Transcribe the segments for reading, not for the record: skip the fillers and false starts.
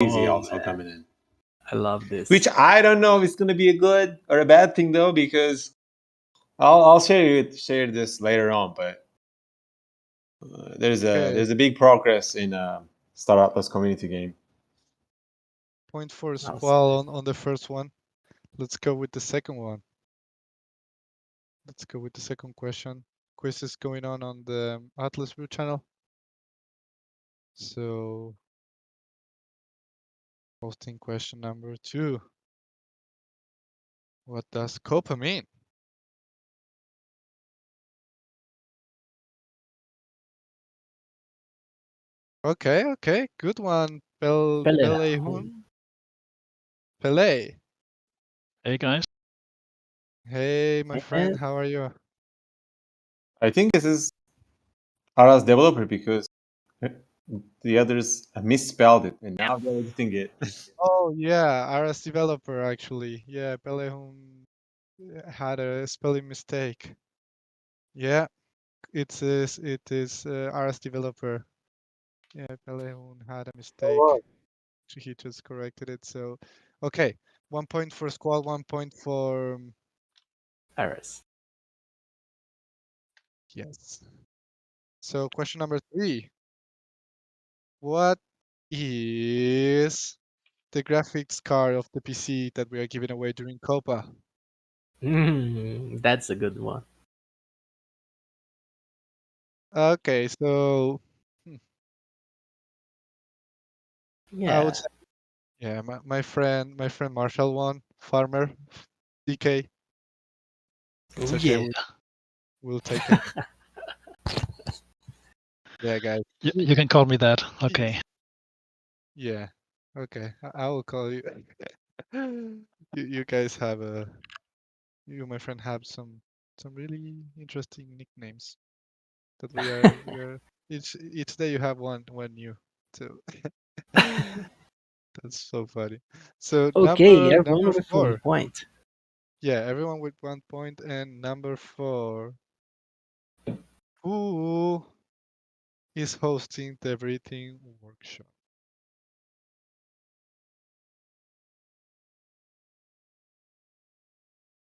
Easy Oh, also man. coming in. I love this. Which I don't know if it's gonna be a good or a bad thing though, because I'll share this later on. But there's a big progress in Star Atlas community game. Point for Awesome. Squall on the first one. Let's go with the second one. Let's go with the second question. Quiz is going on the Atlas Brew channel. So, posting question number 2. What does Copa mean? Okay, good one. Pelehun. Pele. Hey guys. Hey, my friend, how are you? I think this is Ara's developer because the others misspelled it, and now they're editing it. Oh yeah, RS developer actually. Yeah, Pelehun had a spelling mistake. Yeah, it is RS developer. Yeah, Pelehun had a mistake. He just corrected it. So, okay, 1 point for Squall, 1 point for Paris. Yes. So, question number 3. What is the graphics card of the PC that we are giving away during Copa? That's a good one. Okay, so Yeah. I would say, yeah, my friend Marshall won, Farmer, DK. It's okay, Yeah. we'll take him. Yeah, guys. You can call me that. Okay. Yeah. Okay, I will call you. You guys have you, my friend, have some really interesting nicknames that we are each day you have one new. So that's so funny. So Okay, number everyone with 1 4. point. Yeah, everyone with 1 point. And number 4. Who is hosting the Everything Workshop?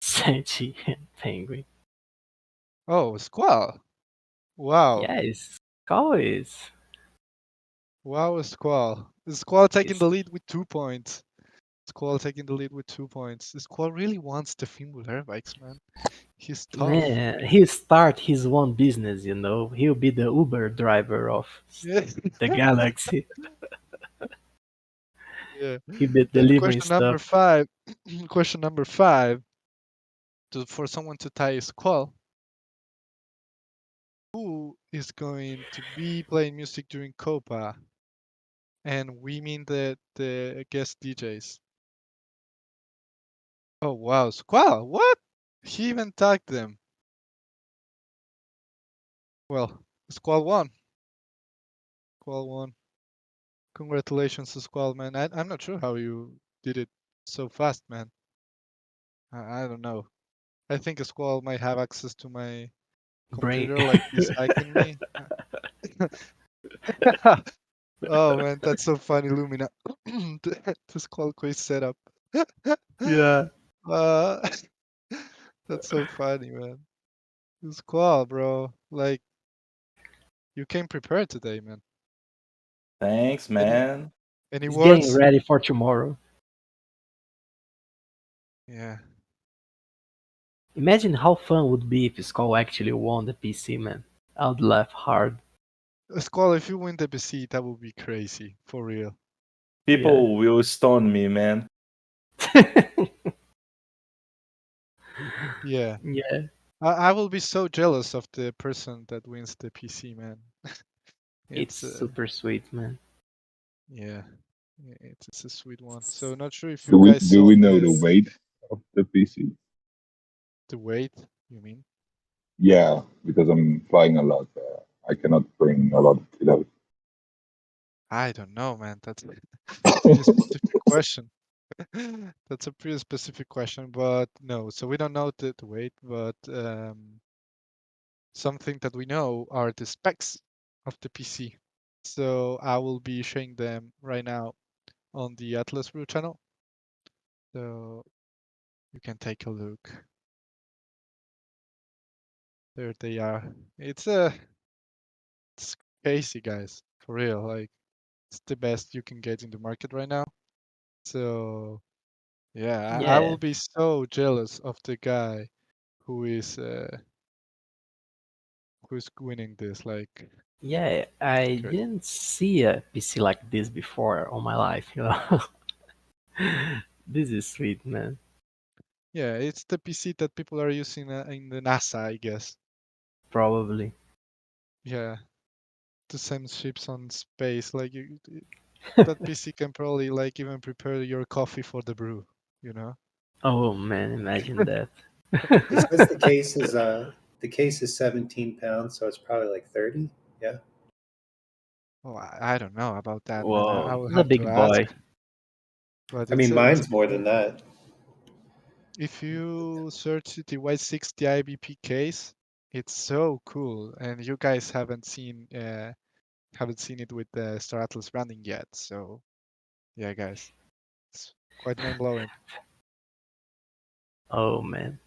Santi and Penguin. Oh, Squall. Wow. Yes, always. Wow, Squall. Squall taking the lead with 2 points. Squall taking the lead with 2 points. Squall really wants the Finwood air bikes, man. He's tough. Man, he'll start his own business, you know. He'll be the Uber driver of Yeah. the galaxy. Yeah. He'll be And delivering question number stuff. 5. Question number 5. For someone to tie a Squall, who is going to be playing music during Copa? And we mean the guest DJs. Oh wow, Squall, what? He even tagged them. Well, Squall won. Squall won. Congratulations to Squall, man. I'm not sure how you did it so fast, man. I don't know. I think a Squall might have access to my Brain. computer, like he's hacking me. Oh man, that's so funny, Lumina. The Squall quiz setup. Yeah. That's so funny, man. Squall, bro. Like, you came prepared today, man. Thanks, man. Any He's getting words? ready for tomorrow. Yeah. Imagine how fun would be if Skull actually won the PC, man. I would laugh hard. Squall, if you win the PC, that would be crazy. For real. People will stone me, man. Yeah. Yeah. I will be so jealous of the person that wins the PC, man. It's super sweet, man. Yeah. It's a sweet one. So not sure if you guys Do saw we know the this. weight of the PC? The weight, you mean? Yeah, because I'm flying a lot. I cannot bring a lot of kilos. I don't know, man. That's a pretty specific question. That's a pretty specific question, but no. So we don't know the weight, but something that we know are the specs of the PC. So I will be showing them right now on the Atlas Brew channel. So you can take a look. There they are. It's crazy, guys. For real. Like, it's the best you can get in the market right now. So yeah, I Yeah, will be so jealous of the guy who is who's winning this. Like, yeah. I great. didn't see a PC like this before all my life. This is sweet, man. Yeah, it's the PC that people are using in the NASA, I guess. Probably. Yeah, to send ships on space. Like that PC can probably like even prepare your coffee for the brew. You know? Oh man, imagine that. It says the case is 17 pounds, so it's probably like 30. Yeah. Oh, I don't know about that, man. I Whoa, will the have to big ask. boy. But I mean, it's a mine's big more boy. than that. If you search the Y60 IBP case, it's so cool, and you guys haven't seen it with the Star Atlas branding yet. So yeah, guys, it's quite mind blowing. Oh man.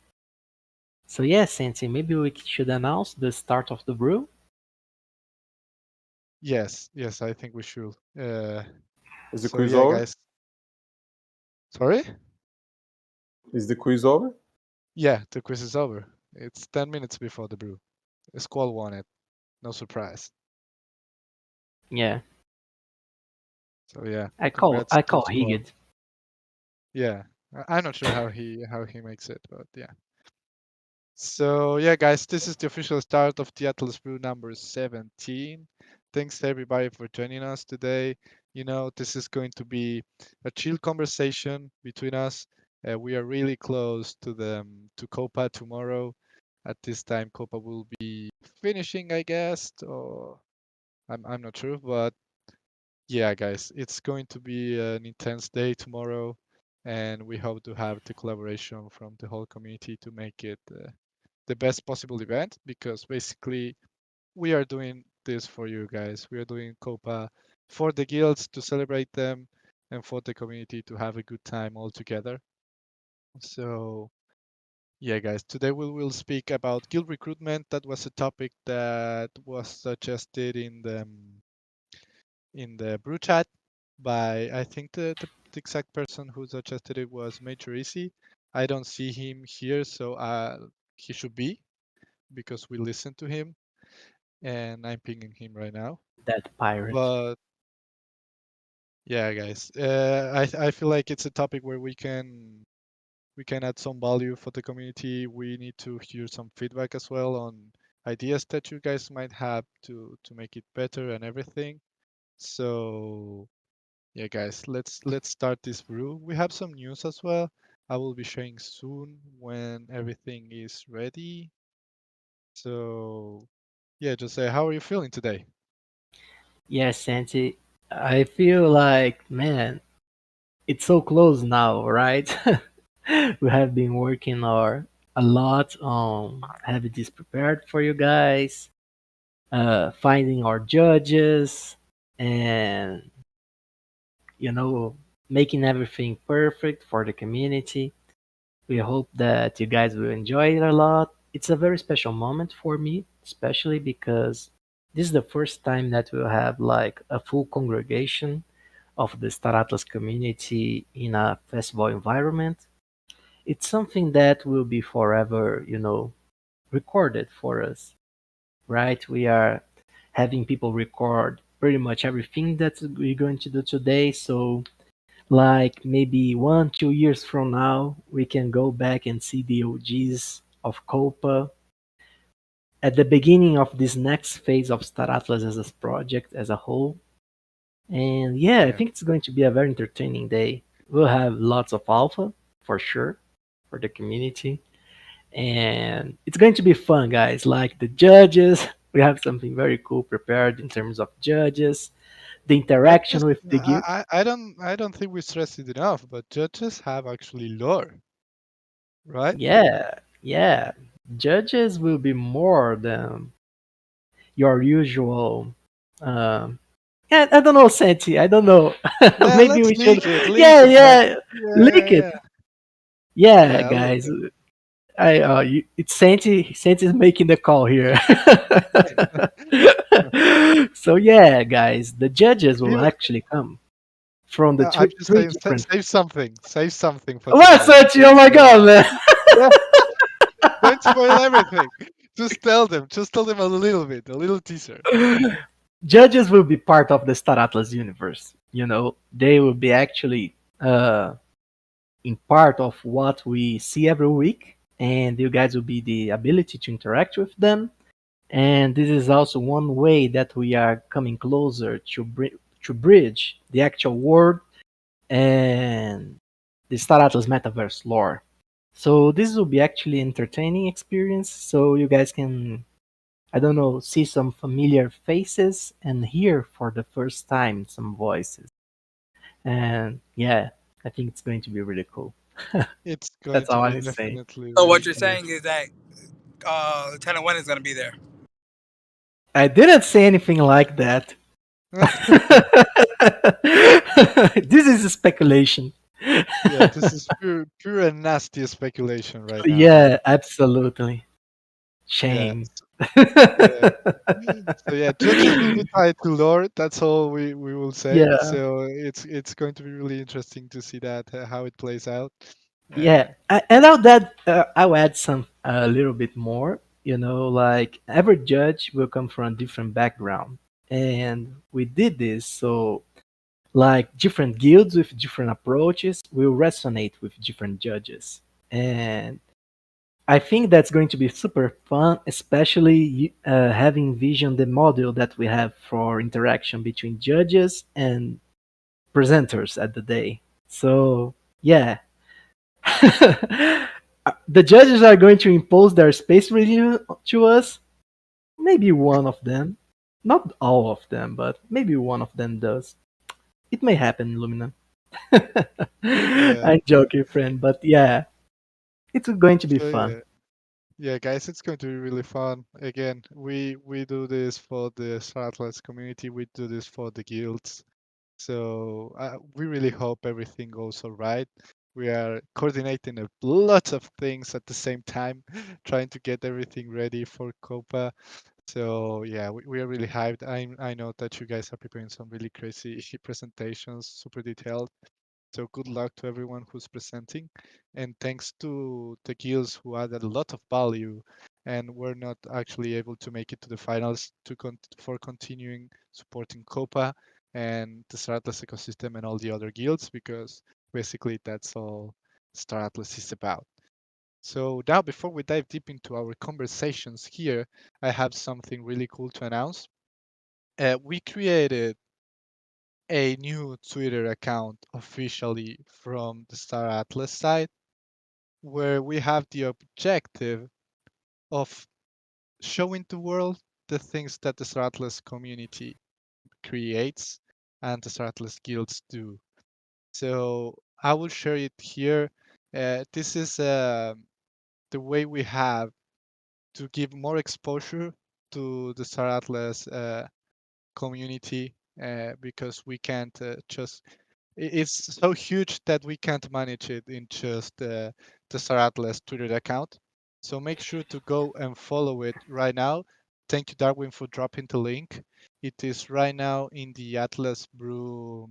So yeah, Santi, maybe we should announce the start of the brew. Yes, yes, I think we should. Is the So quiz yeah, over? guys. Sorry? Is the quiz over? Yeah, the quiz is over. It's 10 minutes before the brew. Squall won it. No surprise. Yeah, So yeah, I call congrats I to call Squall. Higged. Yeah, I'm not sure how he makes it, but yeah. So yeah, guys, this is the official start of the Atlas Brew number 17. Thanks everybody for joining us today. You know, this is going to be a chill conversation between us. We are really close to Copa tomorrow. At this time, Copa will be finishing, I guess, or I'm not sure, but yeah, guys, it's going to be an intense day tomorrow, and we hope to have the collaboration from the whole community to make it the best possible event, because basically we are doing this for you guys. We are doing Copa for the guilds to celebrate them and for the community to have a good time all together. So yeah, guys, today we will speak about guild recruitment. That was a topic that was suggested in the brew chat by, I think, the exact person who suggested it was Major Easy. I don't see him here, so he should be, because we listened to him, and I'm pinging him right now. That pirate. But yeah, guys, I feel like it's a topic where we can add some value for the community. We need to hear some feedback as well on ideas that you guys might have to make it better and everything. So yeah, guys, let's start this brew. We have some news as well. I will be sharing soon when everything is ready. So yeah, just say, how are you feeling today? Yeah, Santi, I feel like, man, it's so close now, right? We have been working a lot on having this prepared for you guys, finding our judges, and you know, making everything perfect for the community. We hope that you guys will enjoy it a lot. It's a very special moment for me, especially because this is the first time that we'll have like a full congregation of the Star Atlas community in a festival environment. It's something that will be forever, recorded for us, right? We are having people record pretty much everything that we're going to do today. So, like maybe 1, 2 years from now, we can go back and see the OGs of Copa at the beginning of this next phase of Star Atlas as a project as a whole. And yeah, I Yeah. think it's going to be a very entertaining day. We'll have lots of alpha for sure for the community. And it's going to be fun, guys. Like the judges, we have something very cool prepared in terms of judges, the Judges, interaction with the guild. I don't think we stressed it enough, but judges have actually lore, right? Yeah, yeah. Judges will be more than your usual um I don't know, Santi. I don't know. Yeah, Maybe let's we should. leak Yeah, it, man. yeah. Leak Yeah, it. yeah, Yeah, yeah. Leak guys. it. It's Santi. Santi's making the call here. So yeah, guys, the judges will You, actually come from the I'm just three saying, different. save something for What, tomorrow. Santi? Oh my Yeah, God, man! yeah. Don't spoil everything. Just tell them a little bit, a little teaser. Judges will be part of the Star Atlas universe. They will be actually in part of what we see every week, and you guys will be the ability to interact with them. And this is also one way that we are coming closer to bridge the actual world and the Star Atlas metaverse lore. So this will be actually entertaining experience. So you guys can, I don't know, see some familiar faces and hear for the first time some voices. And yeah, I think it's going to be really cool. It's going That's to all be I'm saying. definitely So really what you're cool. saying is that Lieutenant Wen is going to be there. I didn't say anything like that. This is a speculation. Yeah, this is pure and nasty speculation right now, man. Yeah, absolutely. Yeah, Shame. yeah. So yeah, judges will be tied to lore. That's all we will say. Yeah, So it's going to be really interesting to see that how it plays out. yeah. Uh, And now that I'll add some a little bit more. Like every judge will come from a different background, and we did this so like different guilds with different approaches will resonate with different judges, and I think that's going to be super fun, especially having vision the model that we have for interaction between judges and presenters at the day. So yeah, the judges are going to impose their space review to us. Maybe one of them, not all of them, but maybe one of them does. It may happen, Lumina. yeah. I'm joking, friend, but yeah, it's going to be So fun. yeah. Yeah, guys, it's going to be really fun. Again, we do this for the Star Atlas community. We do this for the guilds. So we really hope everything goes all right. We are coordinating a lot of things at the same time, trying to get everything ready for Copa. So yeah, we are really hyped. I know that you guys are preparing some really crazy presentations, super detailed. So good luck to everyone who's presenting, and thanks to the guilds who added a lot of value and were not actually able to make it to the finals for continuing supporting Copa and the Star Atlas ecosystem and all the other guilds, because basically that's all Star Atlas is about. So now, before we dive deep into our conversations here, I have something really cool to announce. We created a new Twitter account officially from the Star Atlas side, where we have the objective of showing the world the things that the Star Atlas community creates and the Star Atlas guilds do. So I will share it here. This is the way we have to give more exposure to the Star Atlas community, because we can't just it's so huge that we can't manage it in just the Star Atlas Twitter account. So make sure to go and follow it right now. Thank you, Darwin, for dropping the link. It is right now uh, in the Atlas Brew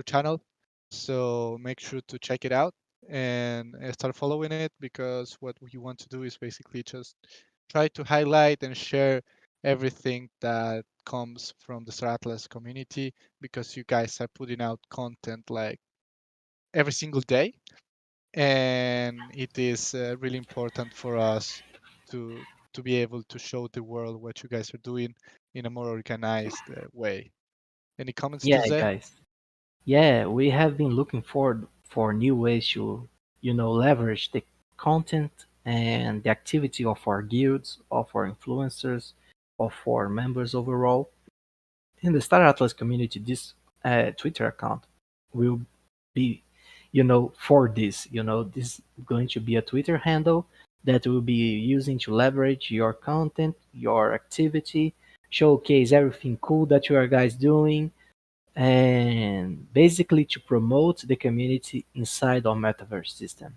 channel. So make sure to check it out and start following it, because what we want to do is basically just try to highlight and share everything that comes from the Star Atlas community, because you guys are putting out content like every single day, and it is really important for us to to be able to show the world what you guys are doing in a more organized way. Any comments, Yeah, Jose? guys. Yeah, we have been looking forward for new ways to, leverage the content and the activity of our guilds, of our influencers, of our members overall. In the Star Atlas community, this Twitter account will be, for this. This is going to be a Twitter handle that will be using to leverage your content, your activity, showcase everything cool that you are guys doing, and basically to promote the community inside our metaverse system.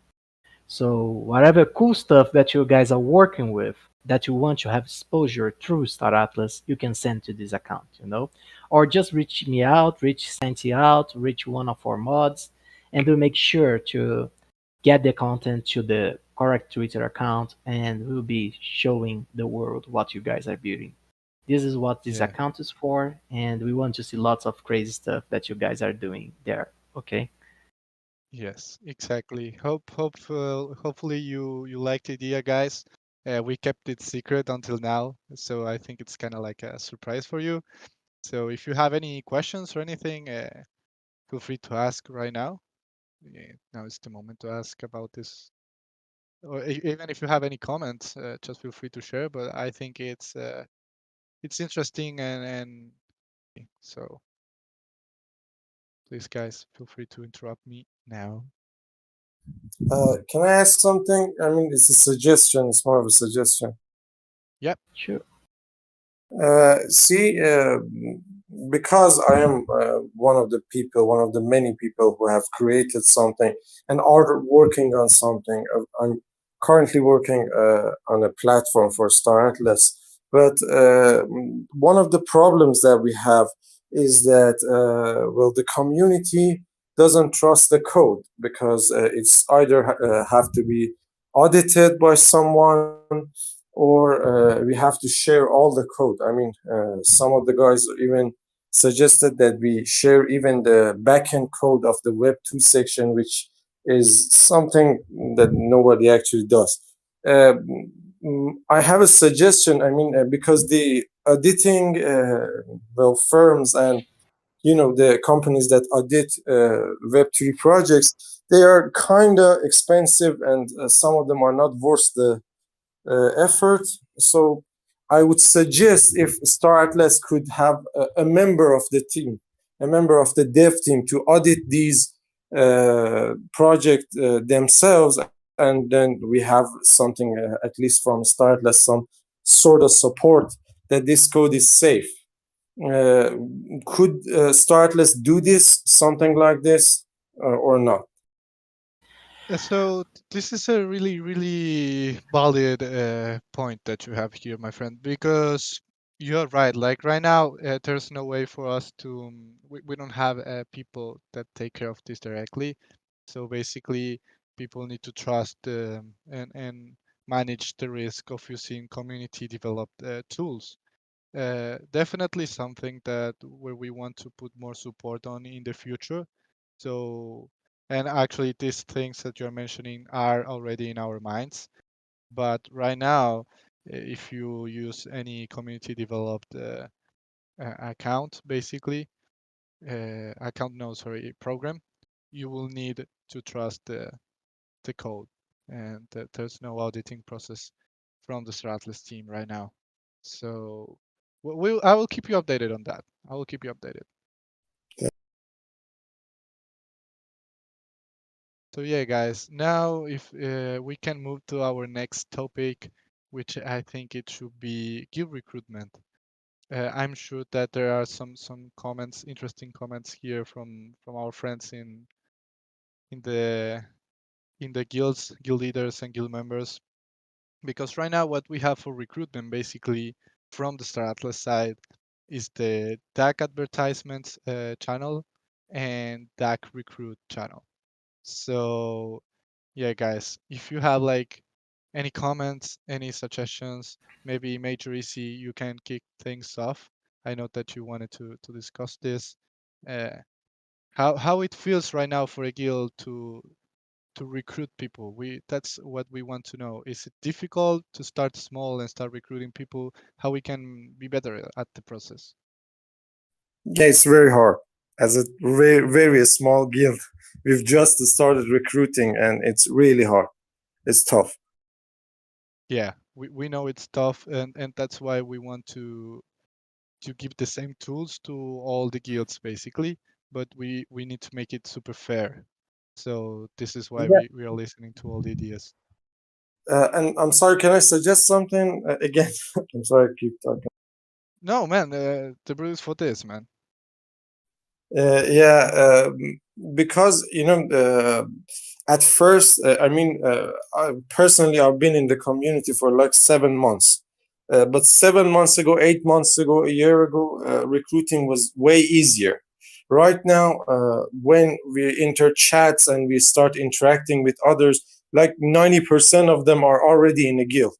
So whatever cool stuff that you guys are working with that you want to have exposure through Star Atlas, you can send to this account, or just reach me out, reach Santi out, reach one of our mods, and we'll make sure to get the content to the correct Twitter account, and we'll be showing the world what you guys are building. This is what this Yeah. account is for, and we want to see lots of crazy stuff that you guys are doing there. Okay? Yes, exactly. Hopefully you liked the idea, guys. We kept it secret until now, so I think it's kind of like a surprise for you. So if you have any questions or anything, feel free to ask right now. Yeah, now is the moment to ask about this. Or even if you have any comments, just feel free to share. But I think it's interesting and so please, guys, feel free to interrupt me now. Can I ask something? I mean, it's a suggestion. It's more of a suggestion. Yep. Sure. See, because I am one of the people, one of the many people who have created something and are working on something. I'm currently working on a platform for Star Atlas. But one of the problems that we have is that, well, the community doesn't trust the code because it's either have to be audited by someone or we have to share all the code. I mean, some of the guys even suggested that we share even the backend code of the Web2 section, which is something that nobody actually does. Uh, I have a suggestion. I mean, because the auditing, well, firms and the companies that audit Web3 projects, they are kind of expensive, and some of them are not worth the effort. So I would suggest if Star Atlas could have a member of the team, a member of the dev team to audit these project themselves, and then we have something, at least from Star Atlas, some sort of support that this code is safe. Uh, could Star Atlas do this, something like this, or not? So this is a really valid point that you have here, my friend, because you're right. Like right now, there's no way for us to. We don't have people that take care of this directly. So basically, people need to trust and manage the risk of using community developed tools. Definitely something that where we want to put more support on in the future. So, and actually, these things that you're mentioning are already in our minds. But right now, if you use any community developed account, basically, account, no, sorry, program, you will need to trust the code. And there's no auditing process from the Stratless team right now. So I will keep you updated on that. I will keep you updated. So yeah, guys, now if we can move to our next topic, which I think it should be guild recruitment. I'm sure that there are some comments, interesting comments here from our friends in the in the guilds, guild leaders and guild members. Because right now what we have for recruitment basically from the Star Atlas side is the DAC advertisements channel and DAC recruit channel. So yeah, guys, if you have like any comments, any suggestions, maybe Major Easy, you can kick things off. I know that you wanted to discuss this. Uh, how it feels right now for a guild to recruit people. That's what we want to know. Is it difficult to start small and start recruiting people? How we can be better at the process? Yeah, it's very hard. As a very small guild, we've just started recruiting, and it's really hard. It's tough. Yeah, we know it's tough, and that's why we want to give the same tools to all the guilds basically, but we need to make it super fair. So this is why Yeah. we are listening to all the ideas. And I'm sorry, can I suggest something again? I'm sorry, I keep talking. No, man, the brew is for this, man. Yeah, because at first, I personally I've been in the community for like 7 months, but 7 months ago, 8 months ago, a year ago, recruiting was way easier. Right now, when we enter chats and we start interacting with others, like 90% of them are already in a guild,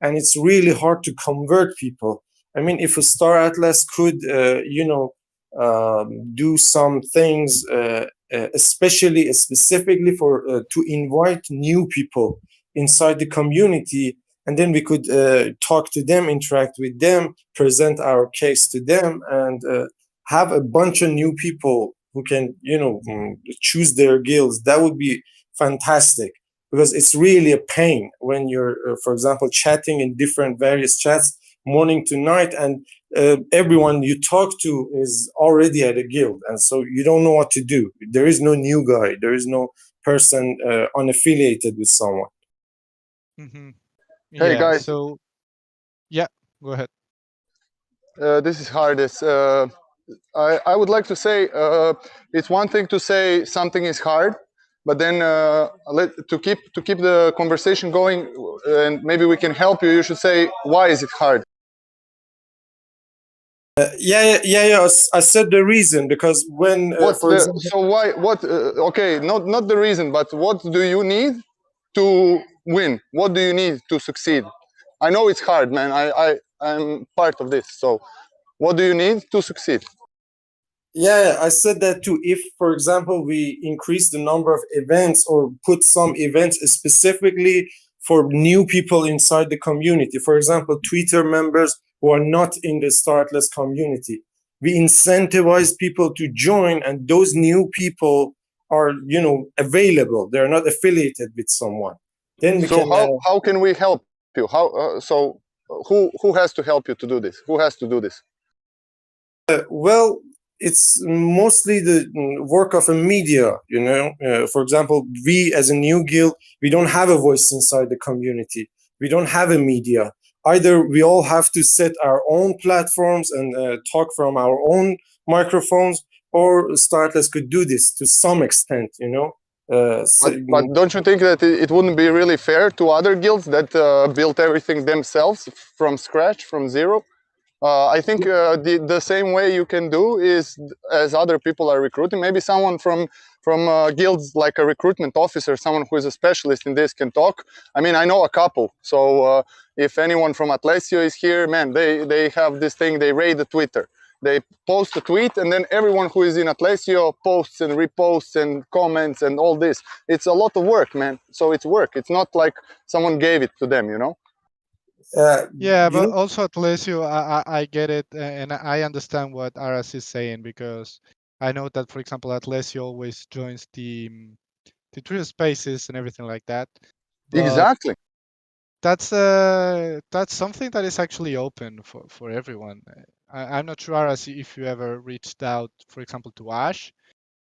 and it's really hard to convert people. I mean, if a Star Atlas could, do some things, especially specifically for to invite new people inside the community, and then we could talk to them, interact with them, present our case to them, and have a bunch of new people who can, choose their guilds. That would be fantastic, because it's really a pain when you're, for example, chatting in different various chats morning to night, and everyone you talk to is already at a guild, and so you don't know what to do. There is no new guy, there is no person unaffiliated with someone. Mm-hmm. Hey Yeah. guys, So yeah, go ahead. this is Hardest. I would like to say it's one thing to say something is hard, but then to keep the conversation going, and maybe we can help you. You should say, why is it hard? Yeah. I said the reason, because when, What's for the example, so why what? Okay, not the reason, but what do you need to win? What do you need to succeed? I know it's hard, man. I'm part of this. So, what do you need to succeed? yeah, I said that too. If, for example, we increase the number of events or put some events specifically for new people inside the community, for example, Twitter members who are not in the Startless community, we incentivize people to join, and those new people are, available. They're not affiliated with someone. Then we So can. how can we help you? Who has to help you to do this? Who has to do this? Well, it's mostly the work of a media, For example, we as a new guild, we don't have a voice inside the community. We don't have a media. Either we all have to set our own platforms and talk from our own microphones, or Startless could do this to some extent, But don't you think that it wouldn't be really fair to other guilds that built everything themselves from scratch, from zero? I think the same way you can do is, as other people are recruiting, maybe someone from guilds, like a recruitment officer, someone who is a specialist in this, can talk. I mean, I know a couple. So if anyone from Atlesio is here, man, they have this thing. They raid the Twitter. They post a tweet, and then everyone who is in Atlesio posts and reposts and comments and all this. It's a lot of work, man. So it's work. It's not like someone gave it to them, you know? Yeah, you but know, also Atlesio, I get it, and I understand what Aras is saying, because I know that, for example, Atlesio always joins the Twitter Spaces and everything like that. But Exactly. that's something that is actually open for everyone. I'm not sure, Aras, if you ever reached out, for example, to Ash,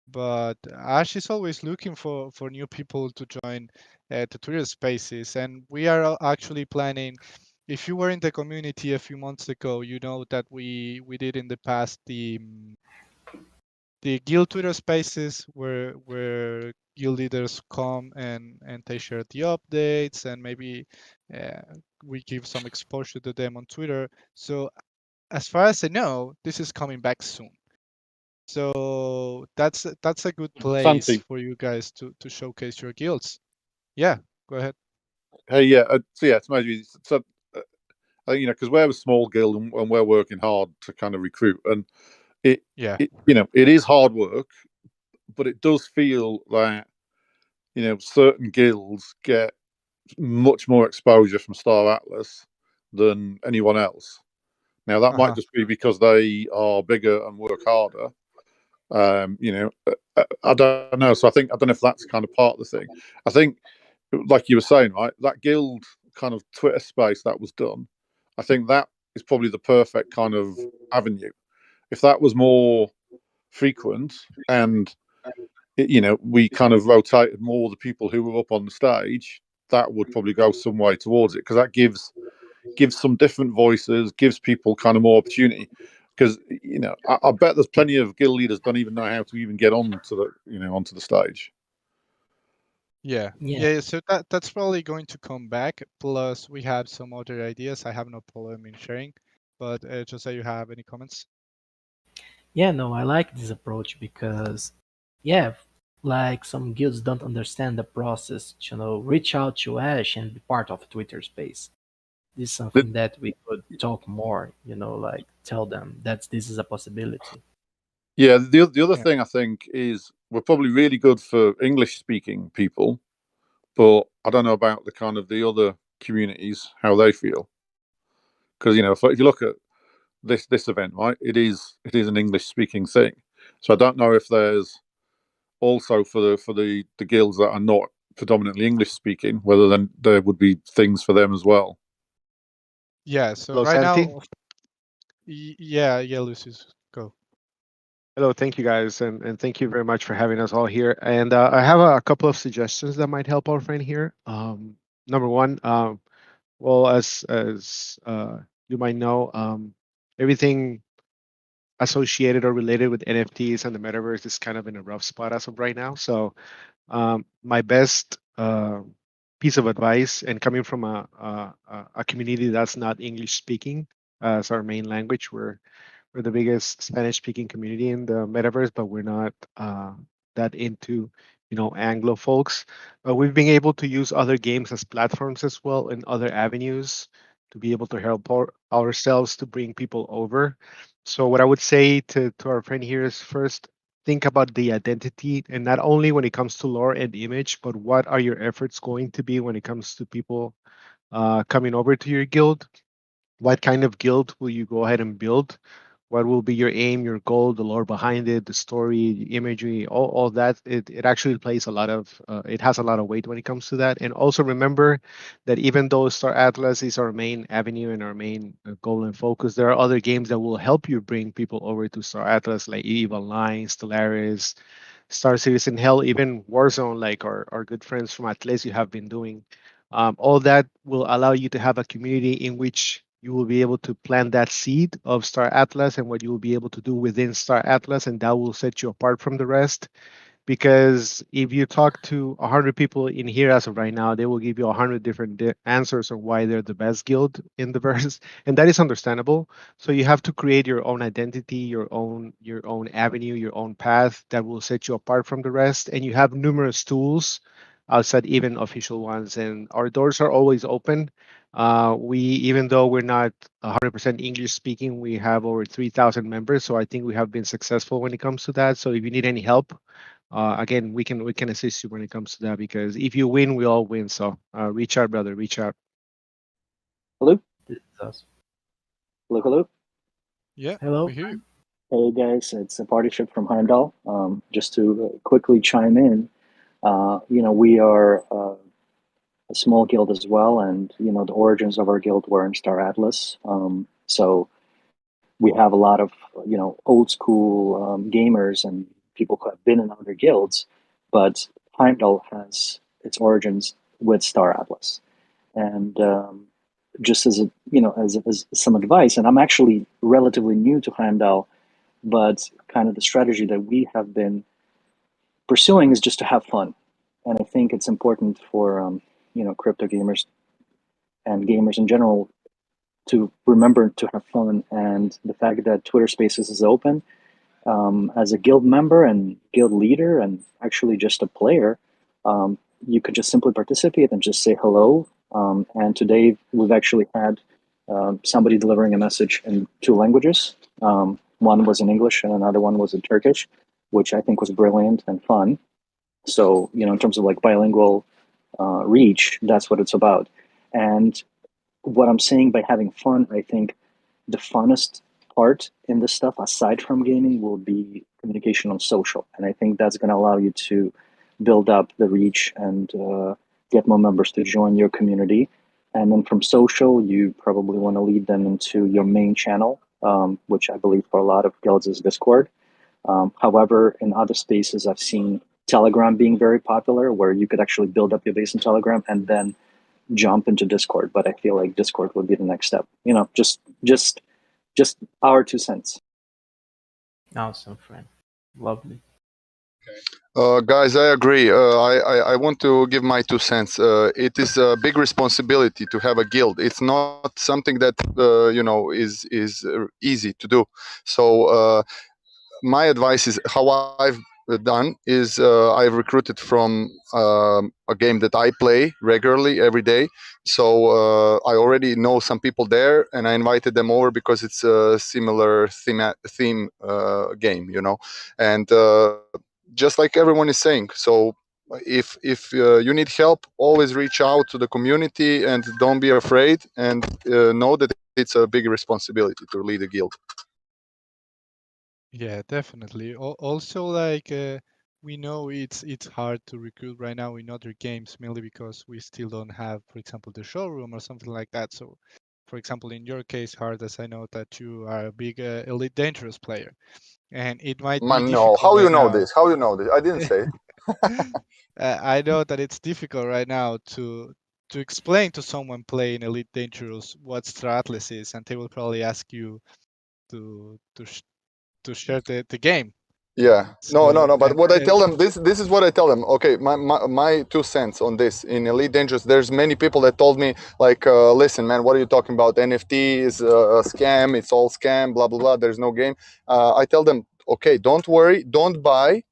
but Ash is always looking for new people to join the Twitter Spaces, and we are actually planning. If you were in the community a few months ago, you know that we did in the past the guild Twitter Spaces, where guild leaders come and they share the updates, and maybe uh, we give some exposure to them on Twitter. So as far as I know, this is coming back soon. So that's a good place Santi. for you guys to showcase your guilds. Yeah, go ahead. Hey, yeah. So yeah, it's maybe so. I think because we're a small guild and we're working hard to kind of recruit, and it, Yeah. it is hard work, but it does feel like certain guilds get much more exposure from Star Atlas than anyone else. Now that might Uh-huh. just be because they are bigger and work harder. I don't know. So I don't know if that's kind of part of the thing. I think, like you were saying, right, that guild kind of Twitter space that was done, I think that is probably the perfect kind of avenue. If that was more frequent and we kind of rotated more the people who were up on the stage, that would probably go some way towards it, because that gives gives some different voices, gives people kind of more opportunity. Because I bet there's plenty of guild leaders don't even know how to even get onto the stage. Yeah. So that's probably going to come back. Plus, we have some other ideas. I have no problem in sharing. But Jose, you have any comments? Yeah, no, I like this approach because, yeah, like some guilds don't understand the process. Reach out to Ash and be part of Twitter Space. This is something that we could talk more. Like tell them that this is a possibility. Yeah, the other thing I think is we're probably really good for English speaking people, but I don't know about the other communities how they feel. Because if you look at this event, right, it is an English speaking thing. So I don't know if there's also for the guilds that are not predominantly English speaking, whether then there would be things for them as well. Yeah. So Hello, right Santi. now, yeah, Lucius, go. Hello, thank you guys, and thank you very much for having us all here. And I have a couple of suggestions that might help our friend here. Number one, well, as you might know, everything associated or related with NFTs and the metaverse is kind of in a rough spot as of right now. So my best piece of advice, and coming from a community that's not English speaking as our main language, we're the biggest Spanish speaking community in the metaverse, but we're not that into Anglo folks. We've been able to use other games as platforms as well and other avenues to be able to help ourselves to bring people over. So what I would say to our friend here is, first, think about the identity, and not only when it comes to lore and image, but what are your efforts going to be when it comes to people coming over to your guild? What kind of guild will you go ahead and build? What will be your aim, your goal, the lore behind it, the story, the imagery, all that? It actually plays a lot of, it has a lot of weight when it comes to that. And also remember that even though Star Atlas is our main avenue and our main goal and focus, there are other games that will help you bring people over to Star Atlas, like EVE Online, Stellaris, Star Citizen, hell, even Warzone, like our good friends from Atlas you have been doing. All that will allow you to have a community in which you will be able to plant that seed of Star Atlas and what you will be able to do within Star Atlas, and that will set you apart from the rest. Because if you talk to 100 people in here as of right now, they will give you 100 different answers on why they're the best guild in the verse, and that is understandable. So you have to create your own identity, your own avenue, your own path that will set you apart from the rest. And you have numerous tools outside even official ones, and our doors are always open. We, even though we're not 100% English speaking, we have over 3,000 members, so I think we have been successful when it comes to that. So if you need any help, again, we can assist you when it comes to that, because if you win, we all win. So reach out, brother, reach out. Hello. This is us. Hello. Yeah. Hello. We hear you. Hey guys, it's a party ship from Heimdall. Just to quickly chime in, we are a small guild as well, and the origins of our guild were in Star Atlas. So we have a lot of old school gamers and people who have been in other guilds, but Heimdall has its origins with Star Atlas. And just as as some advice, and I'm actually relatively new to Heimdall, but kind of the strategy that we have been pursuing is just to have fun. And I think it's important for crypto gamers and gamers in general to remember to have fun. And the fact that Twitter Spaces is open, as a guild member and guild leader and actually just a player, you could just simply participate and just say hello. And today we've actually had somebody delivering a message in 2 languages. One was in English and another one was in Turkish, which I think was brilliant and fun. So, in terms of like bilingual reach, that's what it's about. And what I'm saying by having fun, I think the funnest part in this stuff, aside from gaming, will be communication on social. And I think that's going to allow you to build up the reach and get more members to join your community. And then from social, you probably want to lead them into your main channel, which I believe for a lot of guilds is Discord. However, in other spaces, I've seen Telegram being very popular, where you could actually build up your base in Telegram and then jump into Discord, but I feel like Discord would be the next step. You know, just our 2 cents. Awesome, friend. Lovely. Guys, I agree. I want to give my 2 cents. It is a big responsibility to have a guild. It's not something that is easy to do. So my advice is how I've done is I've recruited from a game that I play regularly every day. So I already know some people there, and I invited them over because it's a similar theme game, and just like everyone is saying. So if you need help, always reach out to the community and don't be afraid, and know that it's a big responsibility to lead a guild. Yeah, definitely. Also, like we know it's hard to recruit right now in other games, mainly because we still don't have, for example, the showroom or something like that. So, for example, in your case, Hard, as I know that you are a big Elite Dangerous player, and it might be Man, no. difficult How you right know now. this? How you know this? I didn't say it. I know that it's difficult right now to explain to someone playing Elite Dangerous what Star Atlas is, and they will probably ask you to share the game. Yeah. No. So But what I tell them, this is what I tell them. Okay, my 2 cents on this. In Elite Dangerous, there's many people that told me like, listen, man, what are you talking about? NFT is a scam. It's all scam. Blah blah blah. There's no game. I tell them, okay, don't worry, don't buy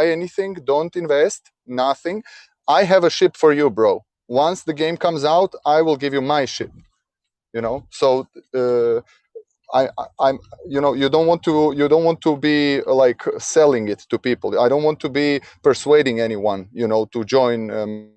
anything, don't invest, nothing. I have a ship for you, bro. Once the game comes out, I will give you my ship. So. I'm you don't want to be like selling it to people. I don't want to be persuading anyone to join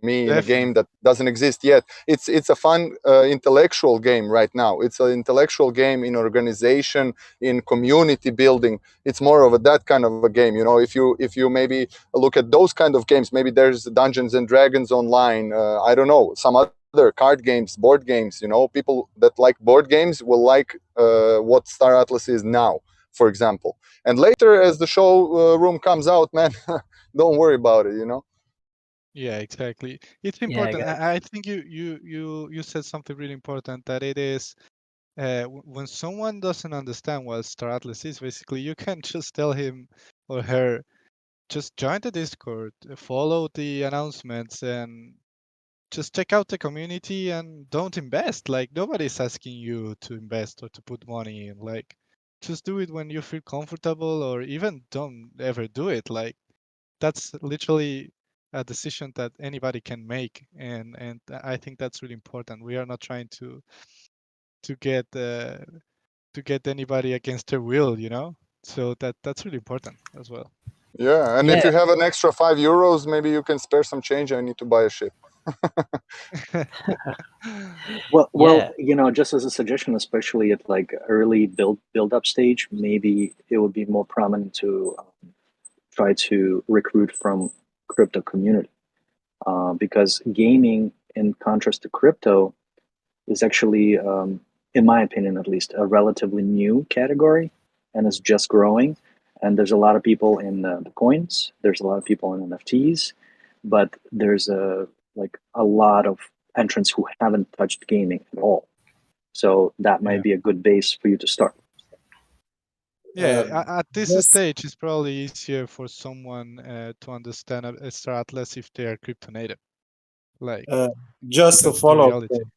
me in a game that Definitely. doesn't exist yet. It's a fun intellectual game right now. It's an intellectual game in organization, in community building. It's more of that kind of a game. If you maybe look at those kind of games, maybe there's Dungeons and Dragons online. I don't know, some other card games, board games. People that like board games will like what Star Atlas is now, for example. And later, as the showroom comes out, man, don't worry about it. Yeah, exactly. It's Yeah, important. guys. I think you said something really important, that it is when someone doesn't understand what Star Atlas is, basically you can just tell him or her, just join the Discord, follow the announcements, and just check out the community and don't invest. Like, nobody's asking you to invest or to put money in. Like, just do it when you feel comfortable, or even don't ever do it. Like, that's literally a decision that anybody can make, and I think that's really important. We are not trying to get to get anybody against their will, So that's really important as well. Yeah, and if Yeah, you have an extra €5, maybe you can spare some change. I need to buy a ship. Well, yeah, just as a suggestion, especially at like early build up stage, maybe it would be more prominent to try to recruit from crypto community, because gaming, in contrast to crypto, is actually, in my opinion at least, a relatively new category, and is just growing. And there's a lot of people in the coins. There's a lot of people in NFTs, but there's a lot of entrants who haven't touched gaming at all. So that might Yeah. be a good base for you to start. Yeah, at this Yes. stage, it's probably easier for someone to understand a Star Atlas if they are crypto native. Like, Just a that's the follow-up reality. thing.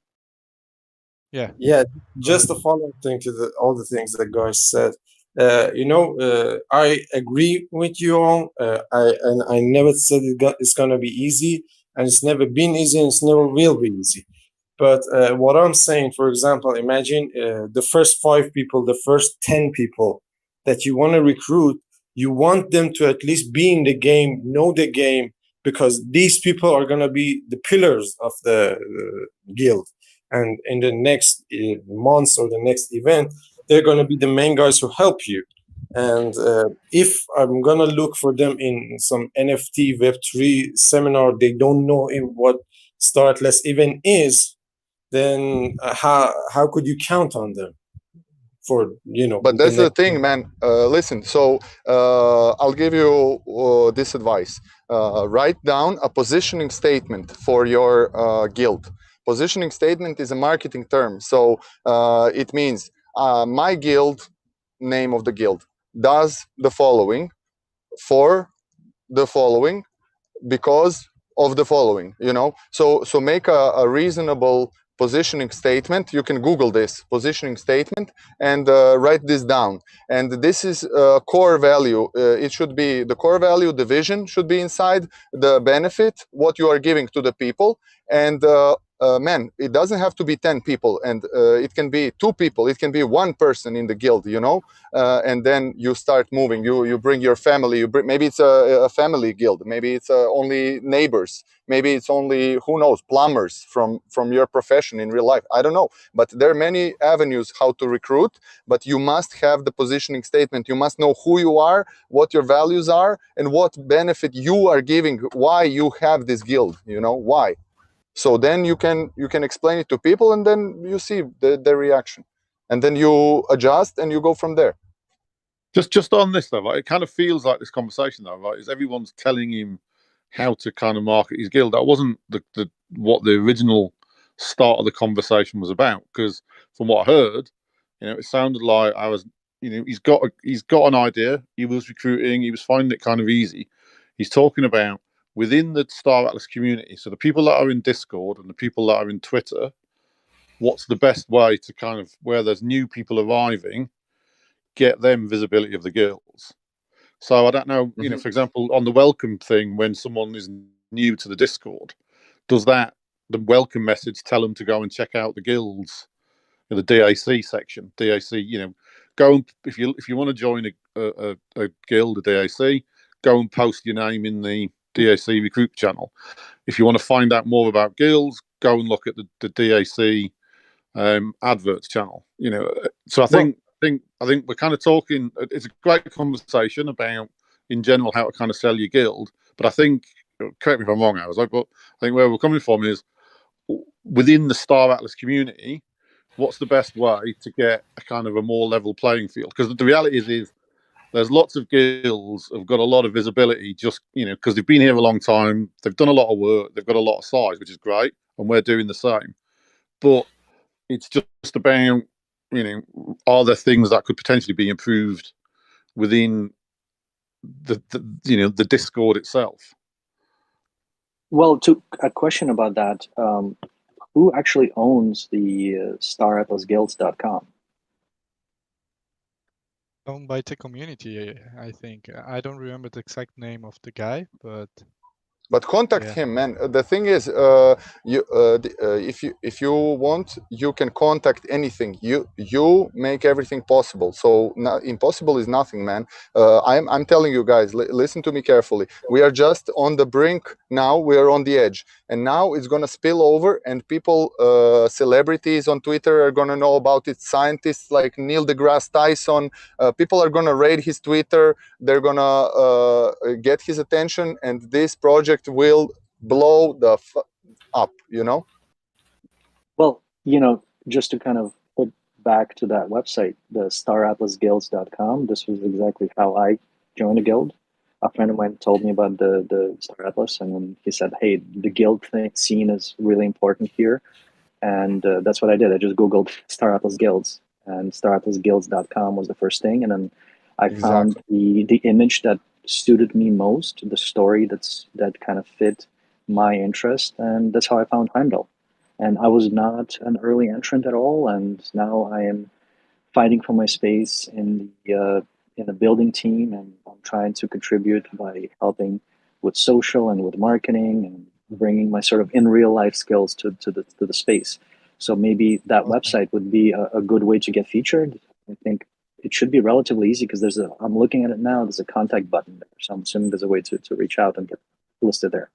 Yeah. Yeah, Go just ahead. a follow-up thing to all the things that guys said. I agree with you all. I never said it's gonna be easy, and it's never been easy, and it's never will be easy. But what I'm saying, for example, imagine the first 5 people, the first 10 people that you want to recruit, you want them to at least be in the game, know the game, because these people are gonna be the pillars of the guild. And in the next months or the next event, they're gonna be the main guys who help you. And if I'm gonna look for them in some NFT Web3 seminar, they don't know what Startless even is, then how could you count on them for But the that's the next? thing, man. Listen, so I'll give you this advice. Write down a positioning statement for your guild. Positioning statement is a marketing term, so it means my guild, name of the guild, does the following for the following because of the following, so make a reasonable positioning statement. You can Google this positioning statement and write this down. And this is a core value. It should be the core value. The vision should be inside, the benefit, what you are giving to the people. And man, it doesn't have to be 10 people, and it can be 2 people, it can be 1 person in the guild, and then you start moving. You bring your family. Maybe it's a family guild. Maybe it's only neighbors. Maybe it's only, who knows, plumbers from your profession in real life. I don't know. But there are many avenues how to recruit. But you must have the positioning statement. You must know who you are, what your values are, and what benefit you are giving. Why you have this guild. Why. So then you can explain it to people, and then you see the reaction, and then you adjust and you go from there. Just on this though, it kind of feels like this conversation though, right? Is everyone's telling him how to kind of market his guild? That wasn't what the original start of the conversation was about. Because from what I heard, it sounded like I was, he's got an idea. He was recruiting. He was finding it kind of easy. He's talking about within the Star Atlas community. So the people that are in Discord and the people that are in Twitter, what's the best way to kind of, where there's new people arriving, get them visibility of the guilds. So I don't know, for example, on the welcome thing, when someone is new to the Discord, does the welcome message tell them to go and check out the guilds in the DAC section? DAC, go and, if you want to join a guild, a DAC, go and post your name in the DAC recruit channel. If you want to find out more about guilds, go and look at the DAC adverts channel. So I think we're kind of talking. It's a great conversation about, in general, how to kind of sell your guild. But I think, correct me if I'm wrong, but I think where we're coming from is within the Star Atlas community, what's the best way to get a kind of a more level playing field? Because the reality is there's lots of guilds have got a lot of visibility, just because they've been here a long time, they've done a lot of work, they've got a lot of size, which is great, and we're doing the same. But it's just about, are there things that could potentially be improved within the Discord itself? Well, to a question about that, who actually owns the staratlasguilds.com? Owned by the community, I think. I don't remember the exact name of the guy, but contact him, man. The thing is, if you want, you can contact anything. You make everything possible. So impossible is nothing, man. I'm telling you guys, listen to me carefully. We are just on the brink now. We are on the edge, and now it's gonna spill over, and people, celebrities on Twitter are gonna know about it. Scientists like Neil deGrasse Tyson, people are gonna raid his Twitter. They're gonna get his attention, and this project will blow the up. Well, just to kind of put back to that website, the staratlasguilds.com, this was exactly how I joined a guild. A friend of mine told me about the Star Atlas, and then he said, hey, the guild scene is really important here. And that's what I did. I just Googled Star Atlas Guilds, and staratlasguilds.com was the first thing. And then I found the image that suited me most, the story that kind of fit my interest, and that's how I found Heimdall. And I was not an early entrant at all, and now I am fighting for my space in the building team, and I'm trying to contribute by helping with social and with marketing and bringing my sort of in real life skills to the space. So maybe that website would be a good way to get featured. I think it should be relatively easy because I'm looking at it now, there's a contact button there. So I'm assuming there's a way to reach out and get listed there.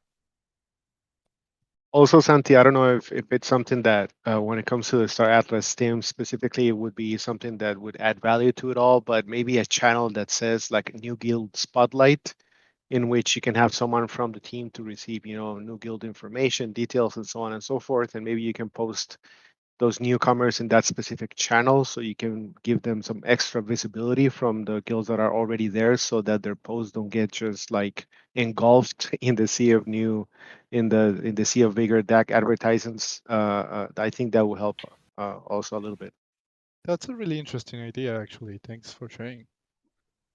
Also, Santi, I don't know if it's something that when it comes to the Star Atlas team specifically, it would be something that would add value to it all, but maybe a channel that says like a new guild spotlight, in which you can have someone from the team to receive, new guild information, details, and so on and so forth. And maybe you can post those newcomers in that specific channel, so you can give them some extra visibility from the guilds that are already there, so that their posts don't get just like engulfed in the sea of new, in the sea of bigger DAC advertisements. I think that will help also a little bit. That's a really interesting idea, actually. Thanks for sharing.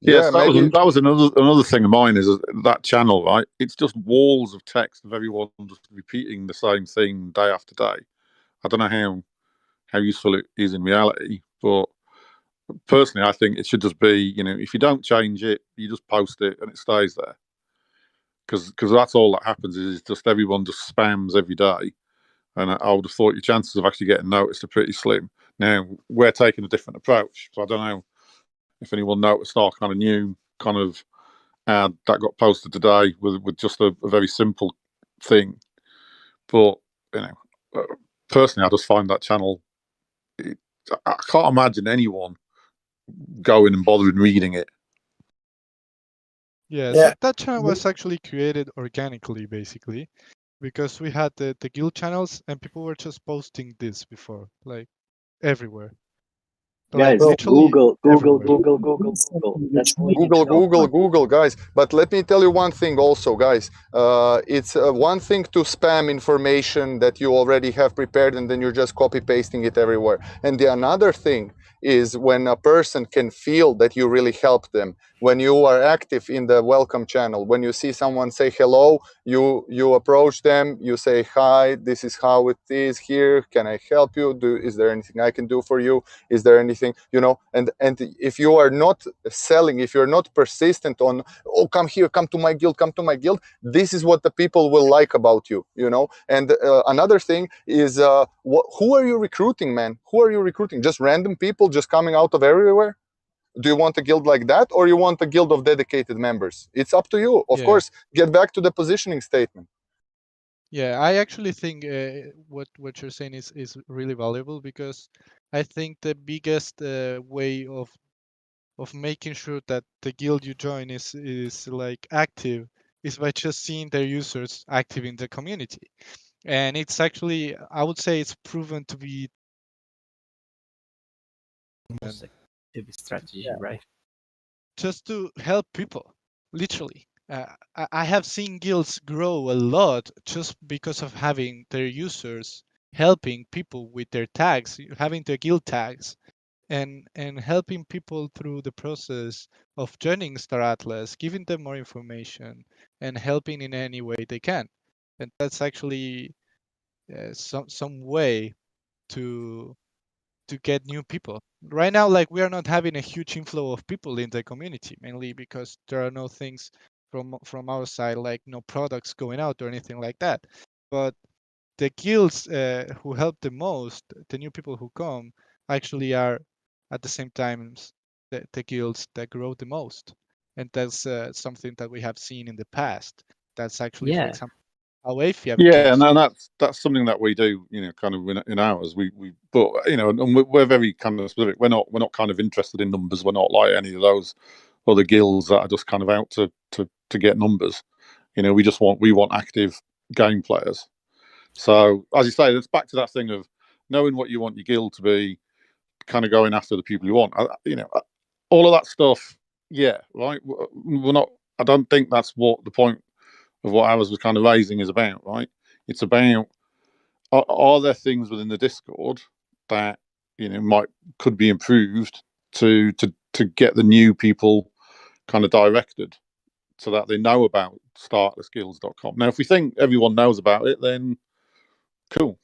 Yes, that was another thing of mine, is that channel, right? It's just walls of text of everyone just repeating the same thing day after day. I don't know how useful it is in reality, but personally, I think it should just be, if you don't change it, you just post it and it stays there. Because that's all that happens, is just everyone just spams every day. And I would have thought your chances of actually getting noticed are pretty slim. Now, we're taking a different approach, so I don't know if anyone noticed our kind of new kind of ad that got posted today with just a very simple thing. But, personally, I just find that channel, I can't imagine anyone going and bothering reading it. Yeah, Yeah. that channel was actually created organically, basically, because we had the guild channels and people were just posting this before, like everywhere. Guys, Google. That's all you need to know. Google, guys. But let me tell you one thing also, guys. It's one thing to spam information that you already have prepared and then you're just copy pasting it everywhere. And the another thing is when a person can feel that you really help them. When you are active in the welcome channel, when you see someone say hello, you approach them, you say, hi, this is how it is here. Can I help you? Is there anything I can do for you? Is there anything, and if you are not selling, if you're not persistent on, oh, come here, come to my guild, this is what the people will like about you, And another thing is, who are you recruiting, man? Who are you recruiting? Just random people just coming out of everywhere? Do you want a guild like that, or you want a guild of dedicated members? It's up to you. Of course, get back to the positioning statement. Yeah, I actually think what you're saying is really valuable, because I think the biggest way of making sure that the guild you join is like active is by just seeing their users active in the community. And it's actually, I would say, it's proven to be most effective strategy, right? just to help people, literally. I have seen guilds grow a lot just because of having their users helping people with their tags, having their guild tags, and helping people through the process of joining Star Atlas, giving them more information, and helping in any way they can. And that's actually some way to get new people. Right now, like, we are not having a huge inflow of people in the community, mainly because there are no things from our side, like no products going out or anything like that. But the guilds who help the most, the new people who come, actually are at the same time the guilds that grow the most. And that's something that we have seen in the past. That's actually, for example, how AFIA Yeah, and that's something that we do, kind of in ours. But and we're very kind of specific. We're not kind of interested in numbers. We're not like any of those other guilds that are just kind of out to get numbers. We want active game players. So as you say, it's back to that thing of knowing what you want your guild to be, kind of going after the people you want. All of that stuff. Yeah, right. We're not. I don't think that's what the point of what ours was kind of raising is about, right? It's about, are there things within the Discord that could be improved to get the new people kind of directed so that they know about startlessguilds.com. Now, if we think everyone knows about it, then cool.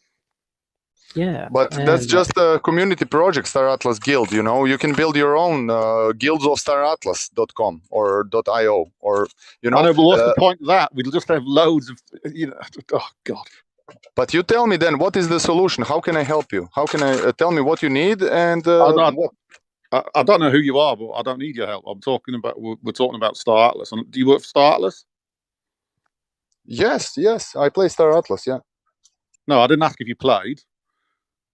Yeah, but that's just a community project, Star Atlas Guild. You can build your own guilds of staratlas.com or .io, or I know, but what's the point of that? We'll just have loads of oh god. But you tell me then, what is the solution? How can I help you? How can I tell me what you need? And I don't know who you are, but I don't need your help. I'm talking about we're talking about Star Atlas. Do you work for Star Atlas? Yes, I play Star Atlas. Yeah. No, I didn't ask if you played.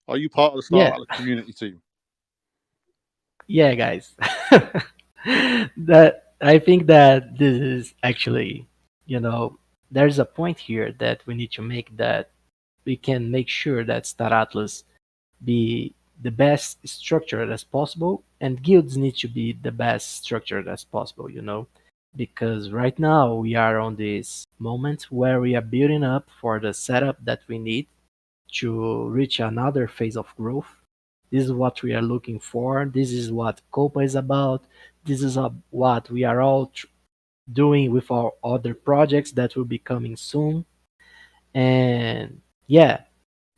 Are you part of the Star Atlas community team? Yeah, guys. That I think that this is actually, there's a point here that we need to make, that we can make sure that Star Atlas be the best structured as possible, and guilds need to be the best structured as possible, because right now we are on this moment where we are building up for the setup that we need to reach another phase of growth. This is what we are looking for. This is what Copa is about. This is what we are all doing with our other projects that will be coming soon. And yeah,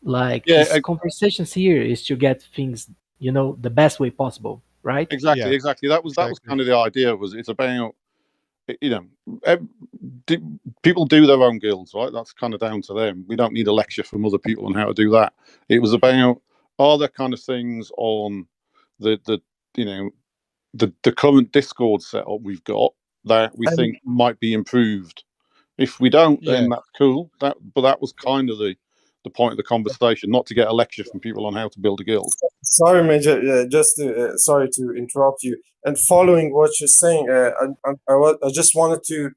like Yeah, this conversations here is to get things, the best way possible, right? exactly, Yeah, exactly. That was exactly. kind of the idea. Was it's about you know people do their own guilds, right? That's kind of down to them. We don't need a lecture from other people on how to do that. It was about are there kind of things on the you know the current Discord setup we've got that we And think might be improved. If we don't, Yeah, then that's cool. But that was kind of the point of the conversation, not to get a lecture from people on how to build a guild. sorry, Major, sorry to interrupt you. And following what you're saying, I just wanted to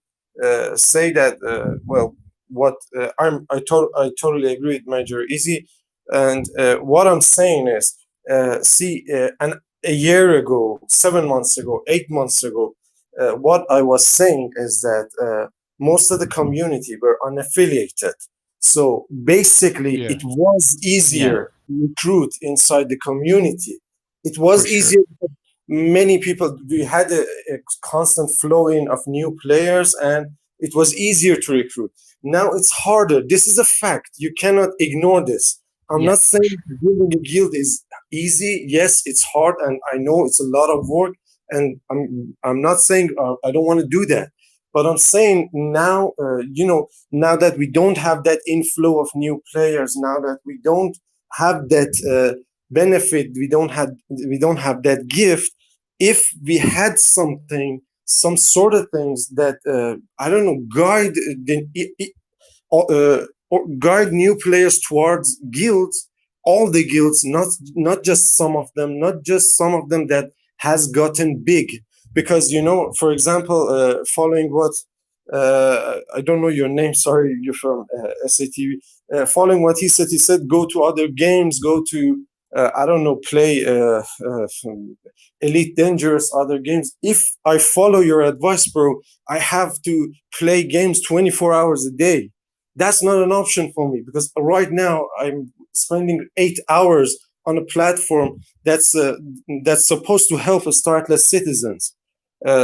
say that well, what I totally agree with Major Easy, and what I'm saying is, a year ago, 7 months ago, 8 months ago, what I was saying is that most of the community were unaffiliated. So basically, yeah, it was Yeah, easier to recruit inside the community. It for was sure. easier because many people, we had a constant flow in of new players, and it was easier to recruit. Now it's harder. This is a fact. You cannot ignore this. I'm Yeah, not for saying sure. building a guild is easy. Yes, it's hard, and I know it's a lot of work. And I'm not saying I don't want to do that, but I'm saying now, now that we don't have that inflow of new players, now that we don't have that benefit, we don't have that gift. If we had something, some sort of things that I don't know, guide or guide new players towards guilds, all the guilds, not just some of them, not just some of them that has gotten big. Because for example, following what I don't know your name, sorry, you're from SATV. Following what he said, go to other games, go to I don't know, play Elite Dangerous, other games. If I follow your advice, bro, I have to play games 24 hours a day. That's not an option for me because right now I'm spending 8 hours on a platform that's supposed to help us start citizens.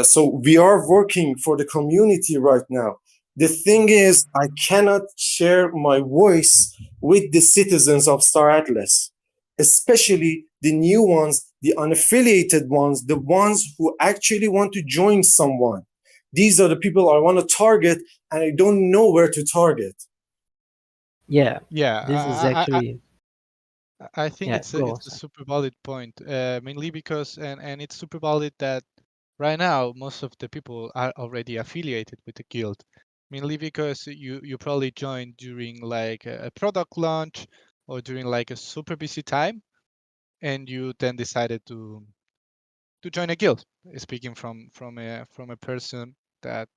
So we are working for the community right now. The thing is, I cannot share my voice with the citizens of Star Atlas, especially the new ones, the unaffiliated ones, the ones who actually want to join someone. These are the people I want to target, and I don't know where to target. Yeah, yeah. this is actually, I think yeah, it's go on, a sir. super valid point, mainly because and it's super valid that right now most of the people are already affiliated with the guild, mainly because you probably joined during like a product launch or during like a super busy time, and you then decided to join a guild. Speaking from a person that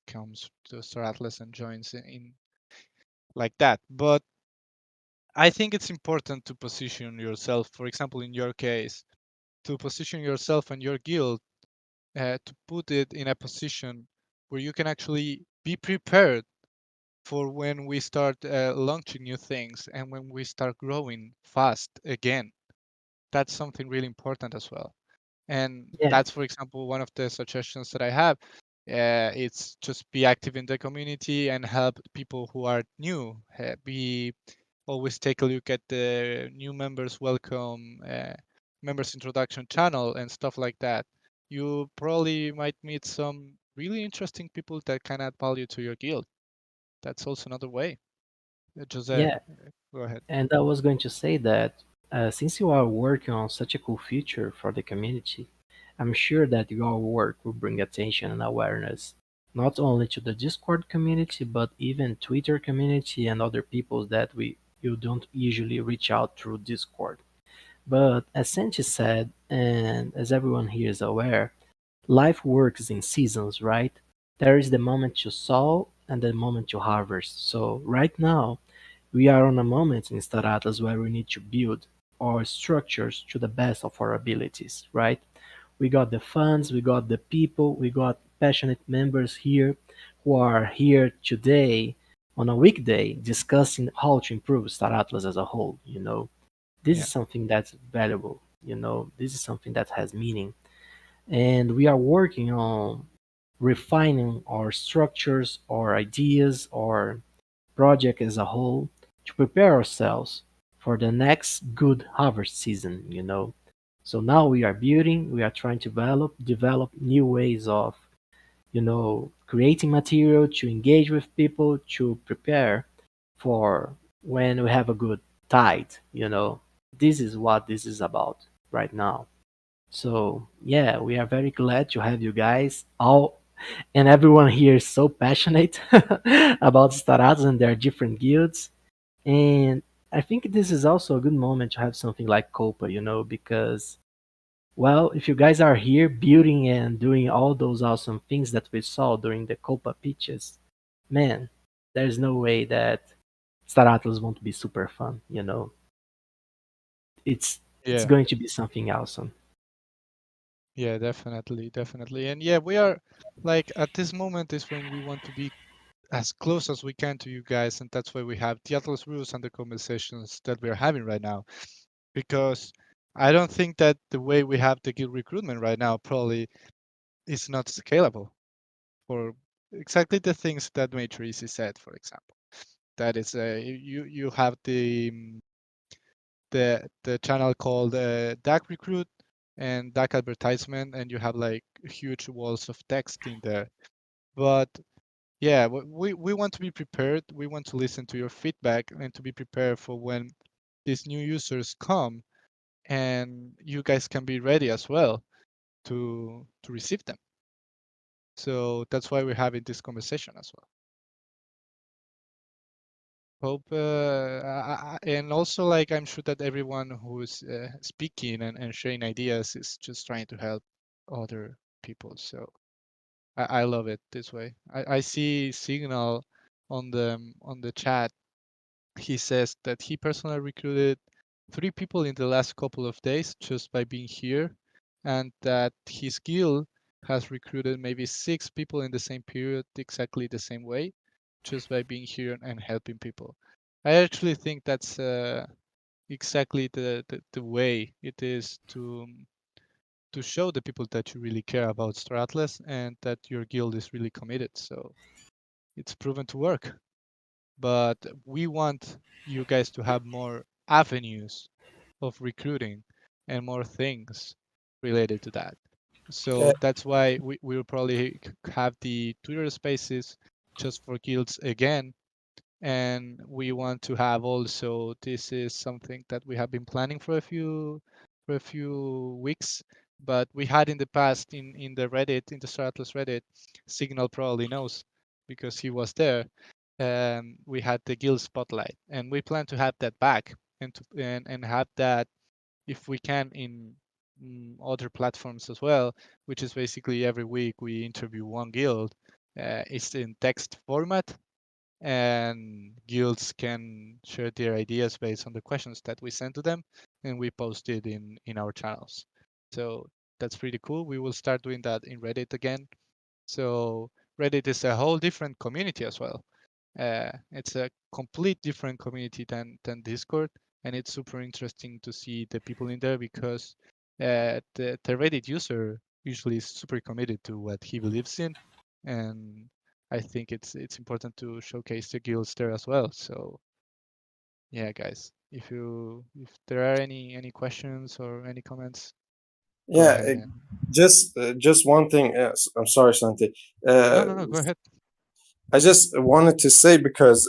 comes to Star Atlas and joins in like that, but I think it's important to position yourself. For example, in your case, to position yourself and your guild, to put it in a position where you can actually be prepared for when we start launching new things and when we start growing fast again. That's something really important as well. And Yeah, that's, for example, one of the suggestions that I have. It's just be active in the community and help people who are new. Be always take a look at the new members welcome, members introduction channel and stuff like that. You probably might meet some really interesting people that can add value to your guild. That's also another way. Jose, yeah. go ahead. And I was going to say that since you are working on such a cool feature for the community, I'm sure that your work will bring attention and awareness not only to the Discord community but even Twitter community and other people that we you don't usually reach out through Discord. But as Santi said, and as everyone here is aware, life works in seasons, right? There is the moment to sow and the moment to harvest. So right now we are on a moment in Star Atlas where we need to build. our structures to the best of our abilities, right? We got the funds, we got the people, we got passionate members here who are here today on a weekday discussing how to improve Star Atlas as a whole, you know. This is Yeah. something that's valuable, you know. This is something that has meaning. And we are working on refining our structures, our ideas, our project as a whole to prepare ourselves for the next good harvest season, you know. So now we are building, we are trying to develop new ways of, you know, creating material to engage with people to prepare for when we have a good tide, you know. This is what this is about right now. So yeah, we are very glad to have you guys all, and everyone here is so passionate about Staratas and their different guilds. And I think this is also a good moment to have something like Copa, you know, because well, if you guys are here building and doing all those awesome things that we saw during the Copa pitches, man, there's no way that Staratas won't be super fun, you know. It's Yeah. going to be something awesome. Yeah, definitely, definitely. And yeah, we are like at this moment is when we want to be as close as we can to you guys, and that's why we have the Atlas rules and the conversations that we're having right now. Because I don't think that the way we have the guild recruitment right now probably is not scalable for exactly the things that Major Easy said, for example. That is, you have the channel called DAC Recruit and DAC Advertisement, and you have like huge walls of text in there. But yeah, we want to be prepared. We want to listen to your feedback and to be prepared for when these new users come, and you guys can be ready as well to receive them. So that's why we're having this conversation as well. Hope and also like I'm sure that everyone who's speaking and sharing ideas is just trying to help other people. So I love it this way. I see Signal on the chat. He says that he personally recruited 3 people in the last couple of days just by being here, and that his guild has recruited maybe 6 people in the same period, exactly the same way, just by being here and helping people. I actually think that's exactly the way it is to show the people that you really care about Star Atlas and that your guild is really committed. So it's proven to work. But we want you guys to have more avenues of recruiting and more things related to that. So that's why we will probably have the Twitter spaces just for guilds again. And we want to have also, this is something that we have been planning for a few weeks, but we had in the past in the Reddit, in the Star Atlas Reddit, Signal probably knows because he was there. We had the guild spotlight, and we plan to have that back and have that if we can in other platforms as well, which is basically every week we interview one guild. It's in text format, and guilds can share their ideas based on the questions that we send to them, and we post it in our channels. So that's pretty cool. We will start doing that in Reddit again. So Reddit is a whole different community as well. It's a complete different community than Discord, and it's super interesting to see the people in there because the Reddit user usually is super committed to what he believes in, and I think it's important to showcase the guilds there as well. So yeah, guys, if there are any questions or any comments, go Yeah, ahead. And... just one thing. I'm sorry, Santi. No, go ahead. I just wanted to say because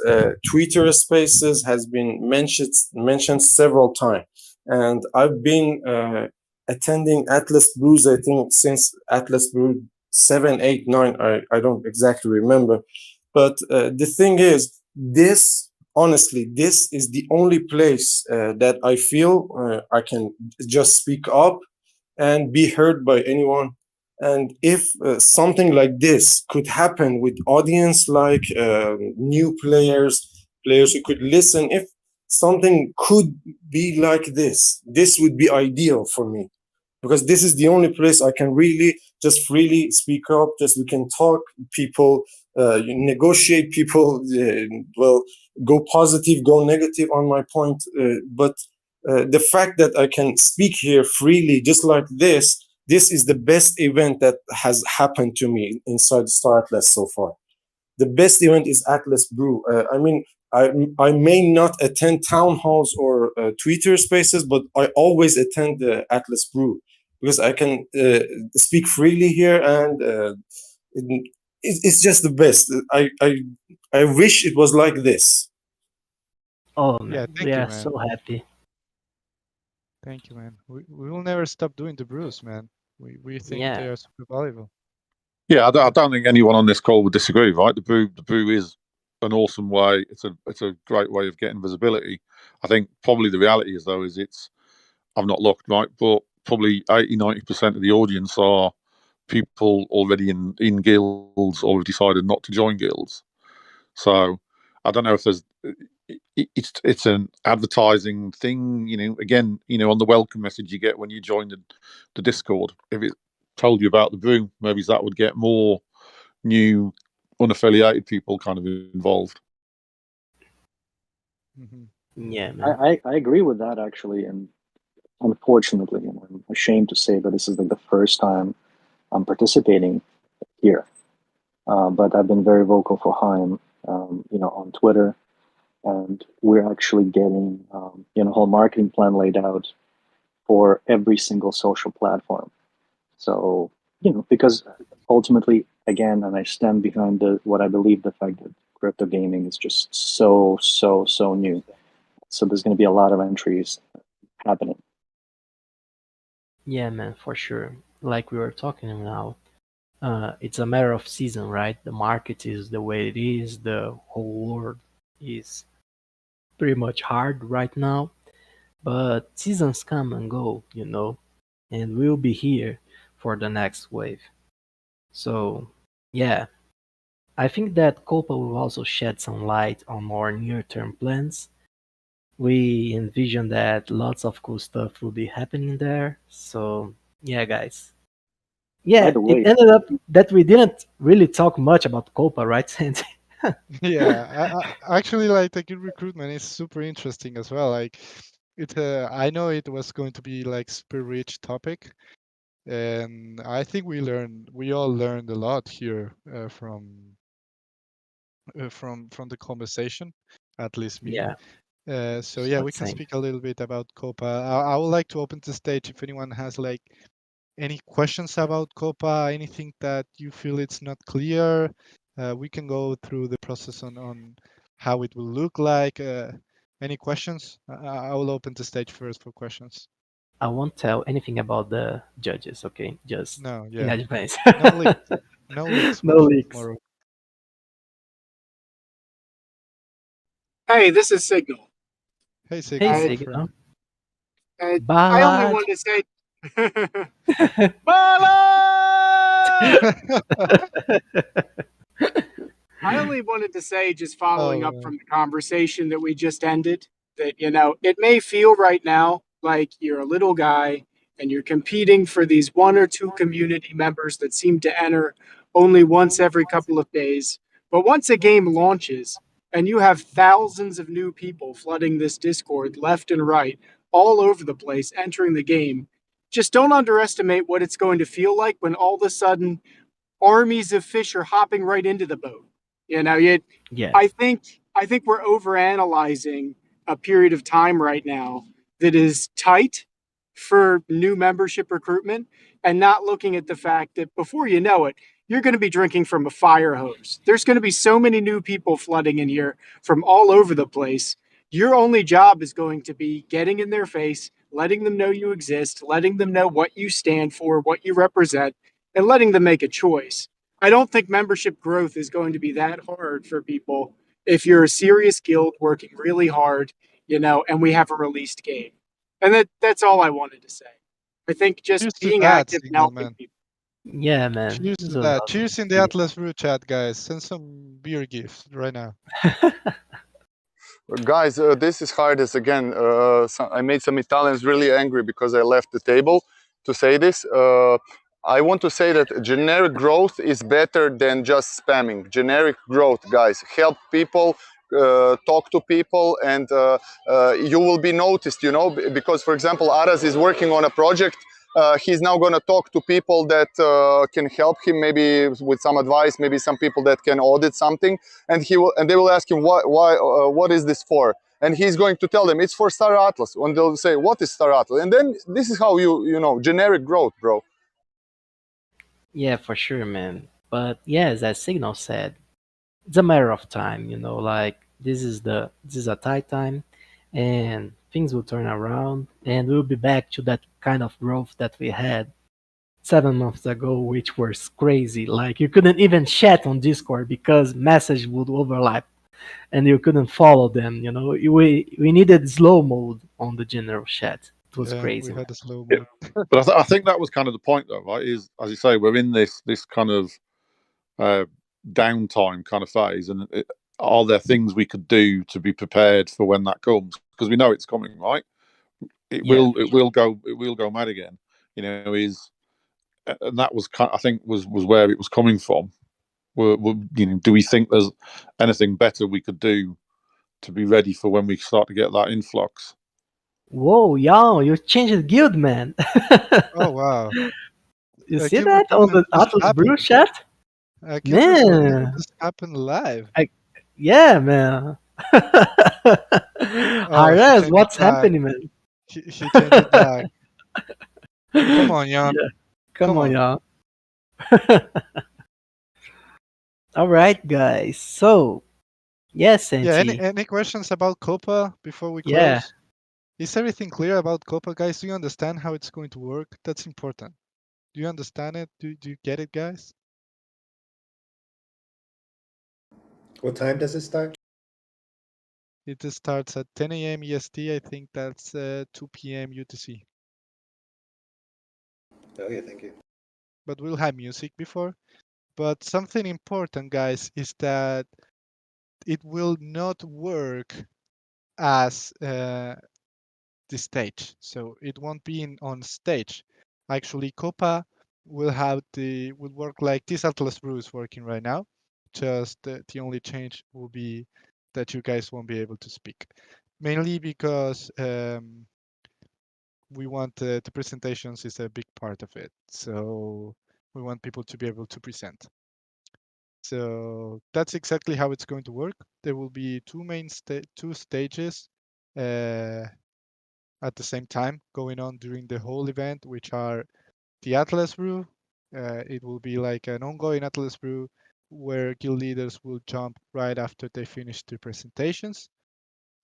Twitter Spaces has been mentioned several times, and I've been attending Atlas Brews. I think since Atlas Brew 7, 8, 9. I don't exactly remember, but the thing is, this honestly, this is the only place that I feel I can just speak up and be heard by anyone. And if something like this could happen with audience like new players, players who could listen, if something could be like this. This would be ideal for me because this is the only place I can really just freely speak up. Just we can talk, people, negotiate, people. Well, go positive, go negative on my point. But the fact that I can speak here freely, just like this is the best event that has happened to me inside Star Atlas so far. The best event is Atlas Brew. I mean, I may not attend town halls or Twitter spaces, but I always attend the Atlas Brew because I can speak freely here, and it's just the best. I wish it was like this. Oh Yeah, man, thank we you, are man. so happy. Thank you, man. We will never stop doing the brews, man. We think they Yeah. are super valuable. Yeah, I don't think anyone on this call would disagree, right? The brew is an awesome way. It's a great way of getting visibility. I think probably the reality is though is I've not looked, right, but probably 80-90% of the audience are people already in guilds or have decided not to join guilds. So I don't know if there's it's an advertising thing, again, on the welcome message you get when you join the Discord. If it told you about the brew, maybe that would get more new unaffiliated people kind of involved. Yeah, man. I agree with that actually, and unfortunately, and I'm ashamed to say that this is like the first time I'm participating here. But I've been very vocal for Heim, on Twitter, and we're actually getting, a whole marketing plan laid out for every single social platform. So, because ultimately, again, and I stand behind what I believe the fact that crypto gaming is just so new. So there's going to be a lot of entries happening. Yeah, man, for sure. Like we were talking now, it's a matter of season, right? The market is the way it is. The whole world is pretty much hard right now. But seasons come and go, and we'll be here for the next wave. So, yeah, I think that Copa will also shed some light on more near-term plans. We envision that lots of cool stuff will be happening there. So, yeah, guys. By Yeah, the it way, ended up that we didn't really talk much about Copa, right, Santi? Yeah, actually, like the guild recruitment is super interesting as well. Like, I know it was going to be like super rich topic, and I think we all learned a lot here from the conversation, at least me. Yeah. So yeah, we can Same. speak a little bit about Copa. I would like to open the stage if anyone has like any questions about Copa, anything that you feel it's not clear. We can go through the process on how it will look like. Any questions? I will open the stage first for questions. I won't tell anything about the judges, okay? Just No, in yeah. advance. No leaks. No leaks No from leaks. tomorrow. Hey, this is Signal. Hey, Hey, Signal, my Signal. friend. I only Ballad. wanted to say, Ballad! I only wanted to say, just following Oh up man. from the conversation that we just ended, that, it may feel right now like you're a little guy and you're competing for these one or two community members that seem to enter only once every couple of days. But once a game launches and you have thousands of new people flooding this Discord left and right, all over the place, entering the game, just don't underestimate what it's going to feel like when all of a sudden armies of fish are hopping right into the boat. Yes. I think we're overanalyzing a period of time right now that is tight for new membership recruitment and not looking at the fact that before you know it, you're going to be drinking from a fire hose. There's going to be so many new people flooding in here from all over the place. Your only job is going to be getting in their face, letting them know you exist, letting them know what you stand for, what you represent, and letting them make a choice. I don't think membership growth is going to be that hard for people if you're a serious guild working really hard, and we have a released game. And that's all I wanted to say. I think just Cheers to being that, active and Signal, helping man. people. Yeah, man. Cheers This to was that. awesome. Cheers in the Atlas Brew chat, guys. Send some beer gifts right now. Guys, this is hard as again. I made some Italians really angry because I left the table to say this. I want to say that generic growth is better than just spamming. Generic growth, guys, help people, talk to people, and you will be noticed, you know, because, for example, Aras is working on a project. He's now going to talk to people that can help him, maybe with some advice, maybe some people that can audit something, and they will ask him what is this for, and he's going to tell them it's for Star Atlas, and they'll say what is Star Atlas, and then this is how you know generic growth, bro. Yeah, for sure, man. But yes, as Signal said, it's a matter of time, you know, like this is a tight time and things will turn around and we'll be back to that kind of growth that we had 7 months ago, which was crazy. Like you couldn't even chat on Discord because message would overlap and you couldn't follow them, you know. We needed slow mode on the general chat. It was Yeah, we crazy, man. had a slow Yeah. mode. But I think that was kind of the point, though, right? Is, as you say, we're in this kind of downtime kind of phase, and are there things we could do to be prepared for when that comes? Because we know it's coming, right? It Yeah. will go mad again. You know, and that was I think was where it was coming from. You know, do we think there's anything better we could do to be ready for when we start to get that influx? Whoa, yo, you changed the guild, man. Oh wow. You A see guild that on recruitment the just Atlas Brew happened. chat? A guild recruitment Man. just happened live. Yeah, man. Oh, he Harez, changed it what's back. happening, man? He changed it back. Come on, Jan. Yeah. Come Come on, on. y'all. All right, guys. So, yes, Yeah, Santi. any questions about Copa before we Yeah. close? Is everything clear about Copa, guys? Do you understand how it's going to work? That's important. Do you understand it? Do you get it, guys? What time does it start? It starts at 10 a.m. EST. I think that's 2 p.m. UTC. Okay, thank you. But we'll have music before. But something important, guys, is that it will not work as the stage. So it won't be on stage. Actually, Copa will work like this Atlas Brew is working right now. Just the only change will be that you guys won't be able to speak, mainly because we want the presentations is a big part of it. So we want people to be able to present. So that's exactly how it's going to work. There will be two stages at the same time going on during the whole event, which are the Atlas Brew. It will be like an ongoing Atlas Brew where guild leaders will jump right after they finish their presentations,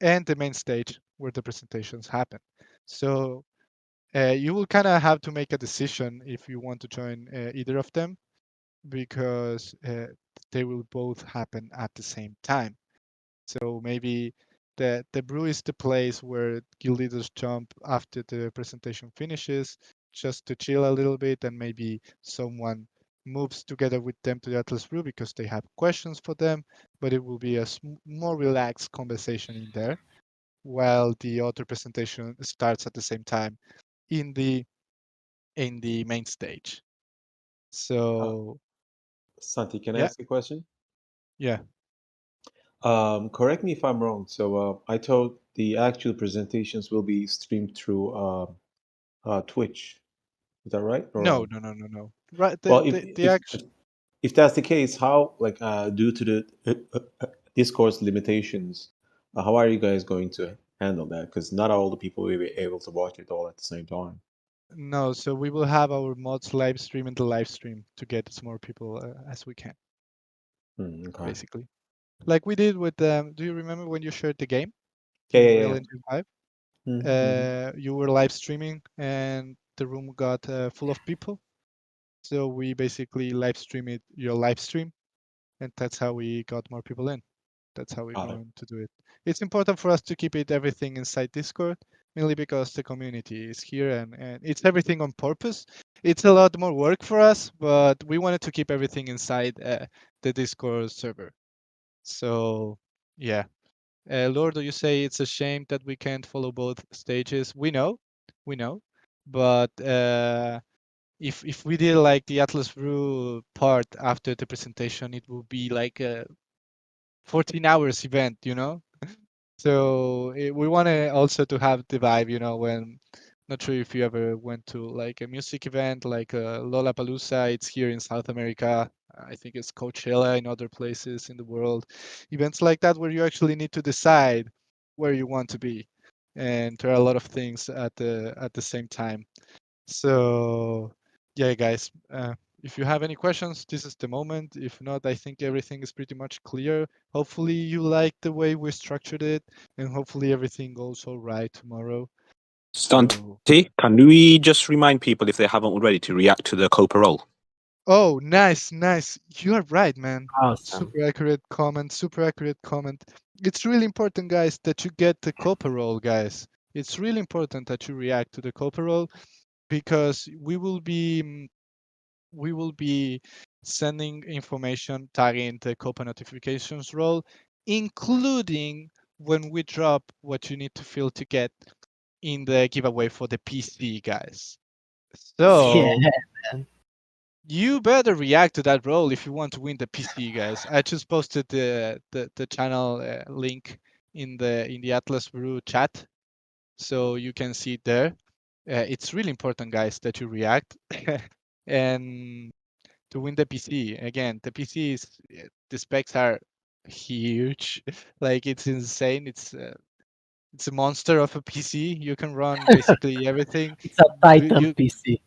and the main stage where the presentations happen. So you will kind of have to make a decision if you want to join either of them, because they will both happen at the same time. So maybe the brew is the place where guild leaders jump after the presentation finishes, just to chill a little bit, and maybe someone moves together with them to the Atlas Brew because they have questions for them, but it will be a more relaxed conversation in there, while the other presentation starts at the same time in the main stage. So Santi, can I yeah, ask a question? yeah. Correct me if I'm wrong. So I thought the actual presentations will be streamed through Twitch. Is that right or No, wrong? no, no, no, no. Right, Well, the actual if that's the case, how like due to the Discord's limitations, how are you guys going to handle that? Because not all the people will be able to watch it all at the same time. No, so we will have our mods live stream in the live stream to get as more people as we can, Okay. basically. Like we did with, do you remember when you shared the game, Yeah, the yeah, Unreal yeah. Engine 5? Mm-hmm. You were live streaming and the room got full of people. So we basically live stream it, your live stream, and that's how we got more people in. That's how we're Got it. going to do it. It's important for us to keep it everything inside Discord, mainly because the community is here and it's everything on purpose. It's a lot more work for us, but we wanted to keep everything inside the Discord server. So yeah, Lordo, you say it's a shame that we can't follow both stages. We know, but if we did like the Atlas Brew part after the presentation, it would be like a 14 hours event, So we want to also to have the vibe, when not sure if you ever went to like a music event like Lollapalooza. It's here in South America. I think it's Coachella in other places in the world. Events like that where you actually need to decide where you want to be, and there are a lot of things at the same time. So yeah, guys, if you have any questions, this is the moment. If not, I think everything is pretty much clear. Hopefully you like the way we structured it, and hopefully everything goes all right tomorrow. Santi, can we just remind people, if they haven't already, to react to the Copa roll? Oh, nice. You are right, man. Awesome. Super accurate comment. It's really important, guys, that you get the Copa roll, guys. It's really important that you react to the Copa roll, because we will be sending information tagging the Copa notifications role, including when we drop what you need to fill to get in the giveaway for the PC, guys. So Yeah, man. you better react to that role if you want to win the PC, guys. I just posted the channel link in the Atlas Brew chat, so you can see it there. It's really important, guys, that you react and to win the PC. Again, the PC is the specs are huge. Like it's insane. It's a monster of a PC. You can run basically everything. It's a Titan You PC.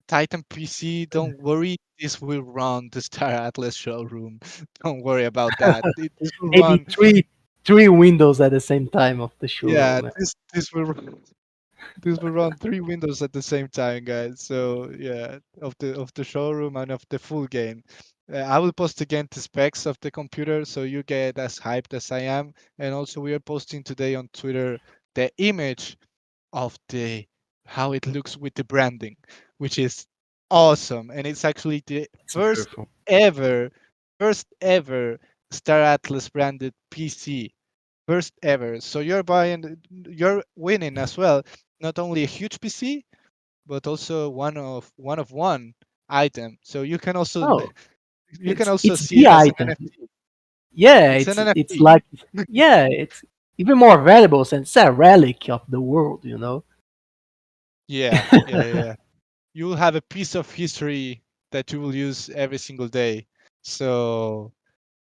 Titan PC. Don't worry. This will run the Star Atlas showroom. Don't worry about that. This will Maybe run. three windows at the same time of the Yeah, showroom. this will this will run 3 windows at the same time, guys. So yeah, of the showroom and of the full game. I will post again the specs of the computer so you get as hyped as I am. And also we are posting today on Twitter the image of the how it looks with the branding, which is awesome. And it's actually the It's first beautiful. ever, first ever Star Atlas branded PC. First ever. So you're winning as well. Not only a huge PC, but also one item. So you can also Oh, it's see the it as an item. NFT. Yeah, It's an it's NFT. like yeah, it's even more valuable since it's a relic of the world. Yeah. You will have a piece of history that you will use every single day. So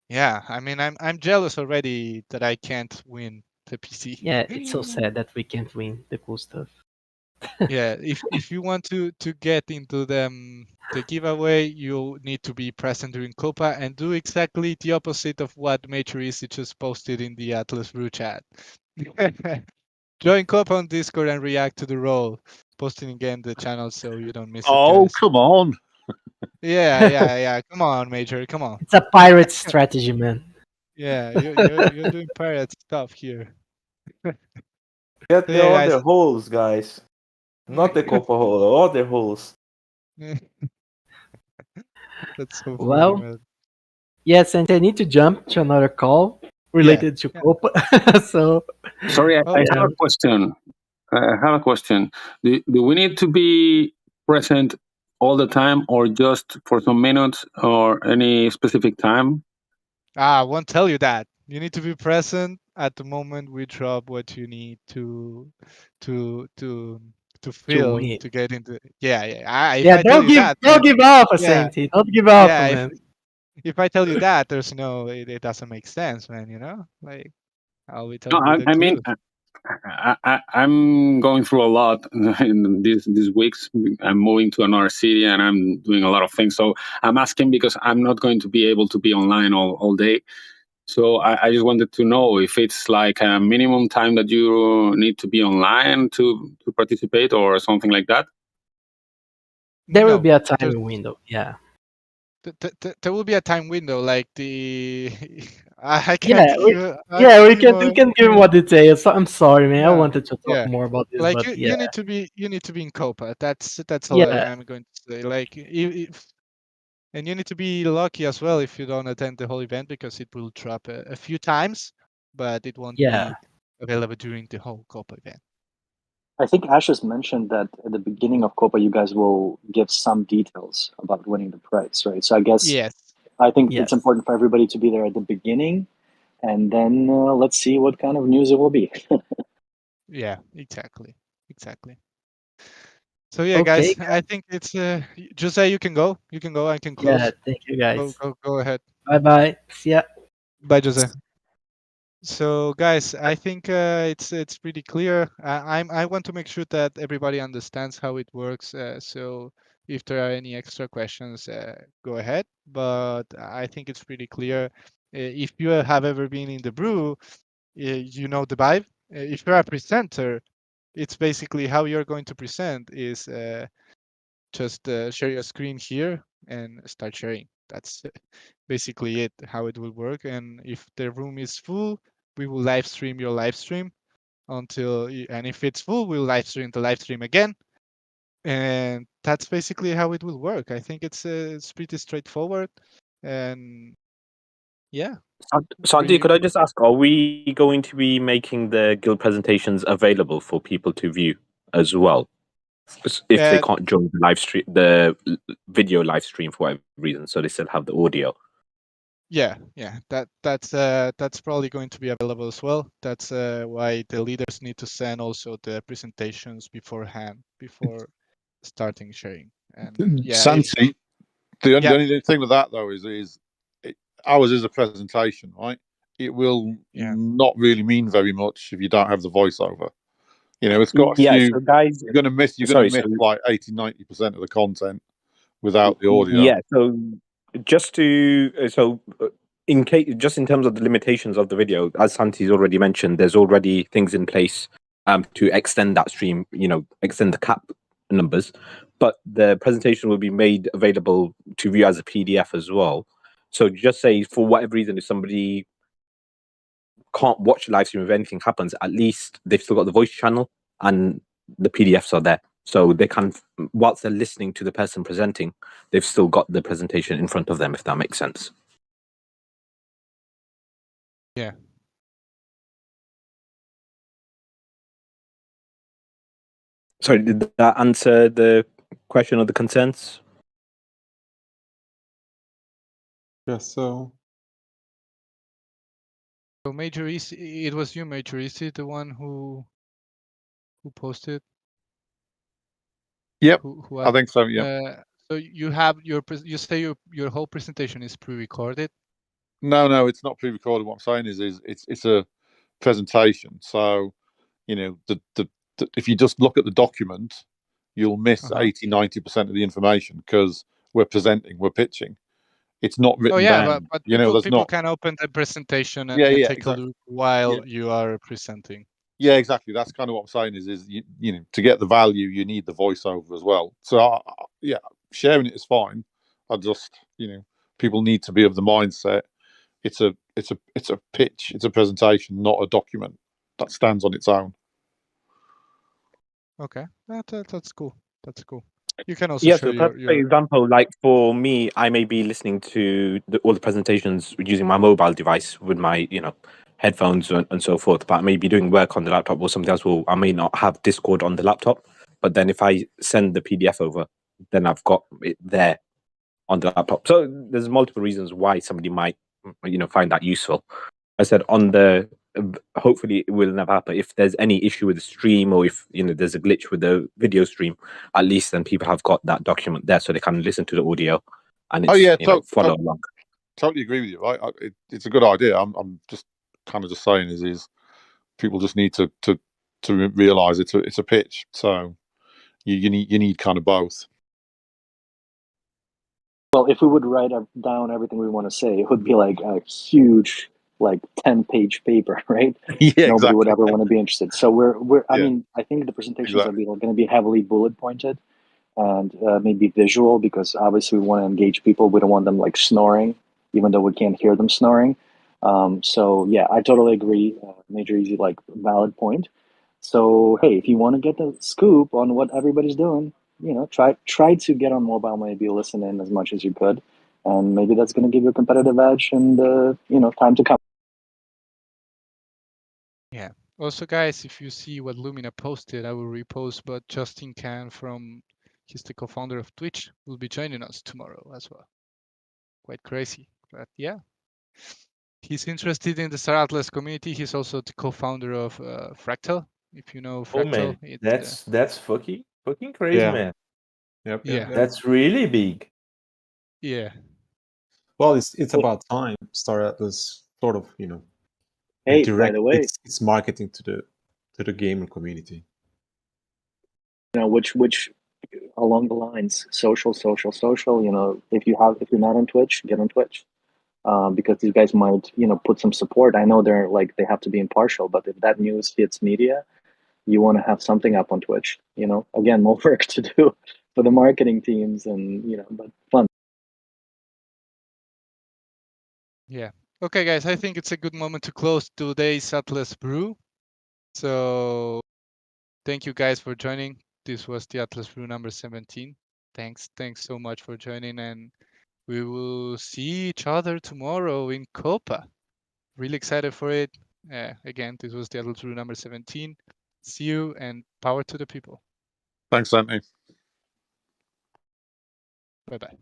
yeah, I mean, I'm jealous already that I can't win the PC. Yeah, it's so sad that we can't win the cool stuff. Yeah, if you want to get into the giveaway, you need to be present during Copa and do exactly the opposite of what Major Easy just posted in the Atlas Brew chat. Join Copa on Discord and react to the role. Posting again the channel so you don't miss it, Oh, guys. come on. Yeah. Come on, Major. Come on. It's a pirate strategy, man. Yeah, you're doing pirate stuff here. Get So the yeah, guys. other holes, guys. Not the copper hole, other holes. That's so funny, Well, man. yes, and I need to jump to another call related to Copa. So Sorry, I Oh, have a question. I have a question. Do we need to be present all the time, or just for some minutes, or any specific time? I won't tell you that. You need to be present at the moment we drop what you need to to to to feel win. to get into. Yeah. If Yeah, I tell you that, don't then give up, yeah, Santi. Don't give up, yeah. man. If I tell you that, there's no, it doesn't make sense, man. Like I'll be No, telling you the I mean, truth. I'm going through a lot in these weeks. I'm moving to another city and I'm doing a lot of things. So I'm asking because I'm not going to be able to be online all day. So I just wanted to know if it's like a minimum time that you need to be online to participate or something like that. There will No, be a there's time window. Yeah. there will be a time window. Like the I can't Yeah, give you we any we more. can give more details. I'm sorry, man. I Yeah, wanted to talk yeah. more about this, Like but you, yeah, you need to be in Copa. That's all yeah. I'm going to say. Like if and you need to be lucky as well if you don't attend the whole event because it will drop a few times. but it won't Yeah. be available during the whole Copa event. I think Ash has mentioned that at the beginning of Copa, you guys will give some details about winning the prize, right? So I guess Yes. I think Yes. it's important for everybody to be there at the beginning, and then let's see what kind of news it will be. Yeah, exactly. So yeah, Okay. guys, I think it's Jose. You can go. You can go. I can close. Yeah. Thank you, guys. Go ahead. Bye bye. See ya. Bye, Jose. So, guys, I think it's pretty clear. I want to make sure that everybody understands how it works. So, if there are any extra questions, go ahead. But I think it's pretty clear. If you have ever been in the brew, you know the vibe. If you're a presenter, it's basically how you're going to present is just share your screen here and start sharing. That's basically it, how it will work. And if the room is full, we will live stream your live stream and if it's full, we'll live stream the live stream again. And that's basically how it will work. I think it's pretty straightforward. And yeah. Santi, could I just ask, are we going to be making the guild presentations available for people to view as well? If they can't join the live stream, the video live stream for whatever reason, so they still have the audio. Yeah, that's probably going to be available as well. That's why the leaders need to send also the presentations beforehand, before starting sharing. And yeah, Santi, the only thing with that though is ours is a presentation, right? It will not really mean very much if you don't have the voiceover. You know, it's got a few. So guys, you're gonna miss like 80-90% of the content without the audio. Yeah. So just to in case, just in terms of the limitations of the video, as Santi's already mentioned, there's already things in place to extend that stream. You know, extend the cap numbers, but the presentation will be made available to view as a PDF as well. So just say for whatever reason, if somebody can't watch the live stream, if anything happens, at least they've still got the voice channel and the PDFs are there. So they can, whilst they're listening to the person presenting, they've still got the presentation in front of them, if that makes sense. Yeah. Sorry, did that answer the question or the concerns? Yes, so. So Major Easy, it was you, Major Easy, the one who posted. Yep, Who I think so. Yeah. So you have you say your whole presentation is pre-recorded. No, it's not pre-recorded. What I'm saying is it's a presentation. So, you know, the if you just look at the document, you'll miss 80-90% of the information because we're presenting, we're pitching. It's not written down. But you know, there's people not. can open the presentation and take exactly. a look while you are presenting. Yeah, exactly. That's kind of what I'm saying is you know, to get the value, you need the voiceover as well. So yeah, sharing it is fine. I just, you know, people need to be of the mindset. It's a pitch. It's a presentation, not a document that stands on its own. Okay, that's cool. That's cool. You can also Yeah, share so for example, like for me, I may be listening to all the presentations using my mobile device with my, you know, headphones and so forth, but I may be doing work on the laptop or something else. I may not have Discord on the laptop, but then if I send the PDF over, then I've got it there on the laptop. So there's multiple reasons why somebody might, you know, find that useful. I said on the, hopefully it will never happen. If there's any issue with the stream or if, you know, there's a glitch with the video stream, at least then people have got that document there so they can listen to the audio and it's, follow along. Totally agree with you. Right, it's a good idea. I'm just kind of just saying is people just need to realize it's a pitch. So you need kind of both. Well, if we would write down everything we want to say, it would be like a huge, like 10-page paper, right? Yeah, Nobody would ever want to be interested. So we're. I Yeah. mean, I think the presentations are going to be heavily bullet pointed and maybe visual because obviously we want to engage people. We don't want them like snoring, even though we can't hear them snoring. So yeah, I totally agree. Major Easy, like valid point. So hey, if you want to get the scoop on what everybody's doing, you know, try to get on mobile, maybe listen in as much as you could, and maybe that's going to give you a competitive edge and you know, time to come. Yeah. Also, guys, if you see what Lumina posted, I will repost. But Justin Can he's the co-founder of Twitch, will be joining us tomorrow as well. Quite crazy, but yeah. He's interested in the Star Atlas community. He's also the co-founder of Fractal. If you know Fractal, man, that's fucking crazy, Yeah. man. Yep. Yeah. That's really big. Yeah. Well, it's about time Star Atlas sort of, you know, Hey, by direct the way, its marketing to the gamer community. you know, which along the lines, social. You know, if you're not on Twitch, get on Twitch. Because these guys might, you know, put some support. I know they have to be impartial, but if that news hits media, you want to have something up on Twitch. You know, again, more work to do for the marketing teams, and you know, but fun. Yeah. Okay, guys, I think it's a good moment to close today's Atlas Brew. So thank you guys for joining. This was the Atlas Brew number 17. Thanks so much for joining, and we will see each other tomorrow in Copa. Really excited for it. Again, this was the Atlas Brew number 17. See you, and power to the people. Thanks, Santi. Bye-bye.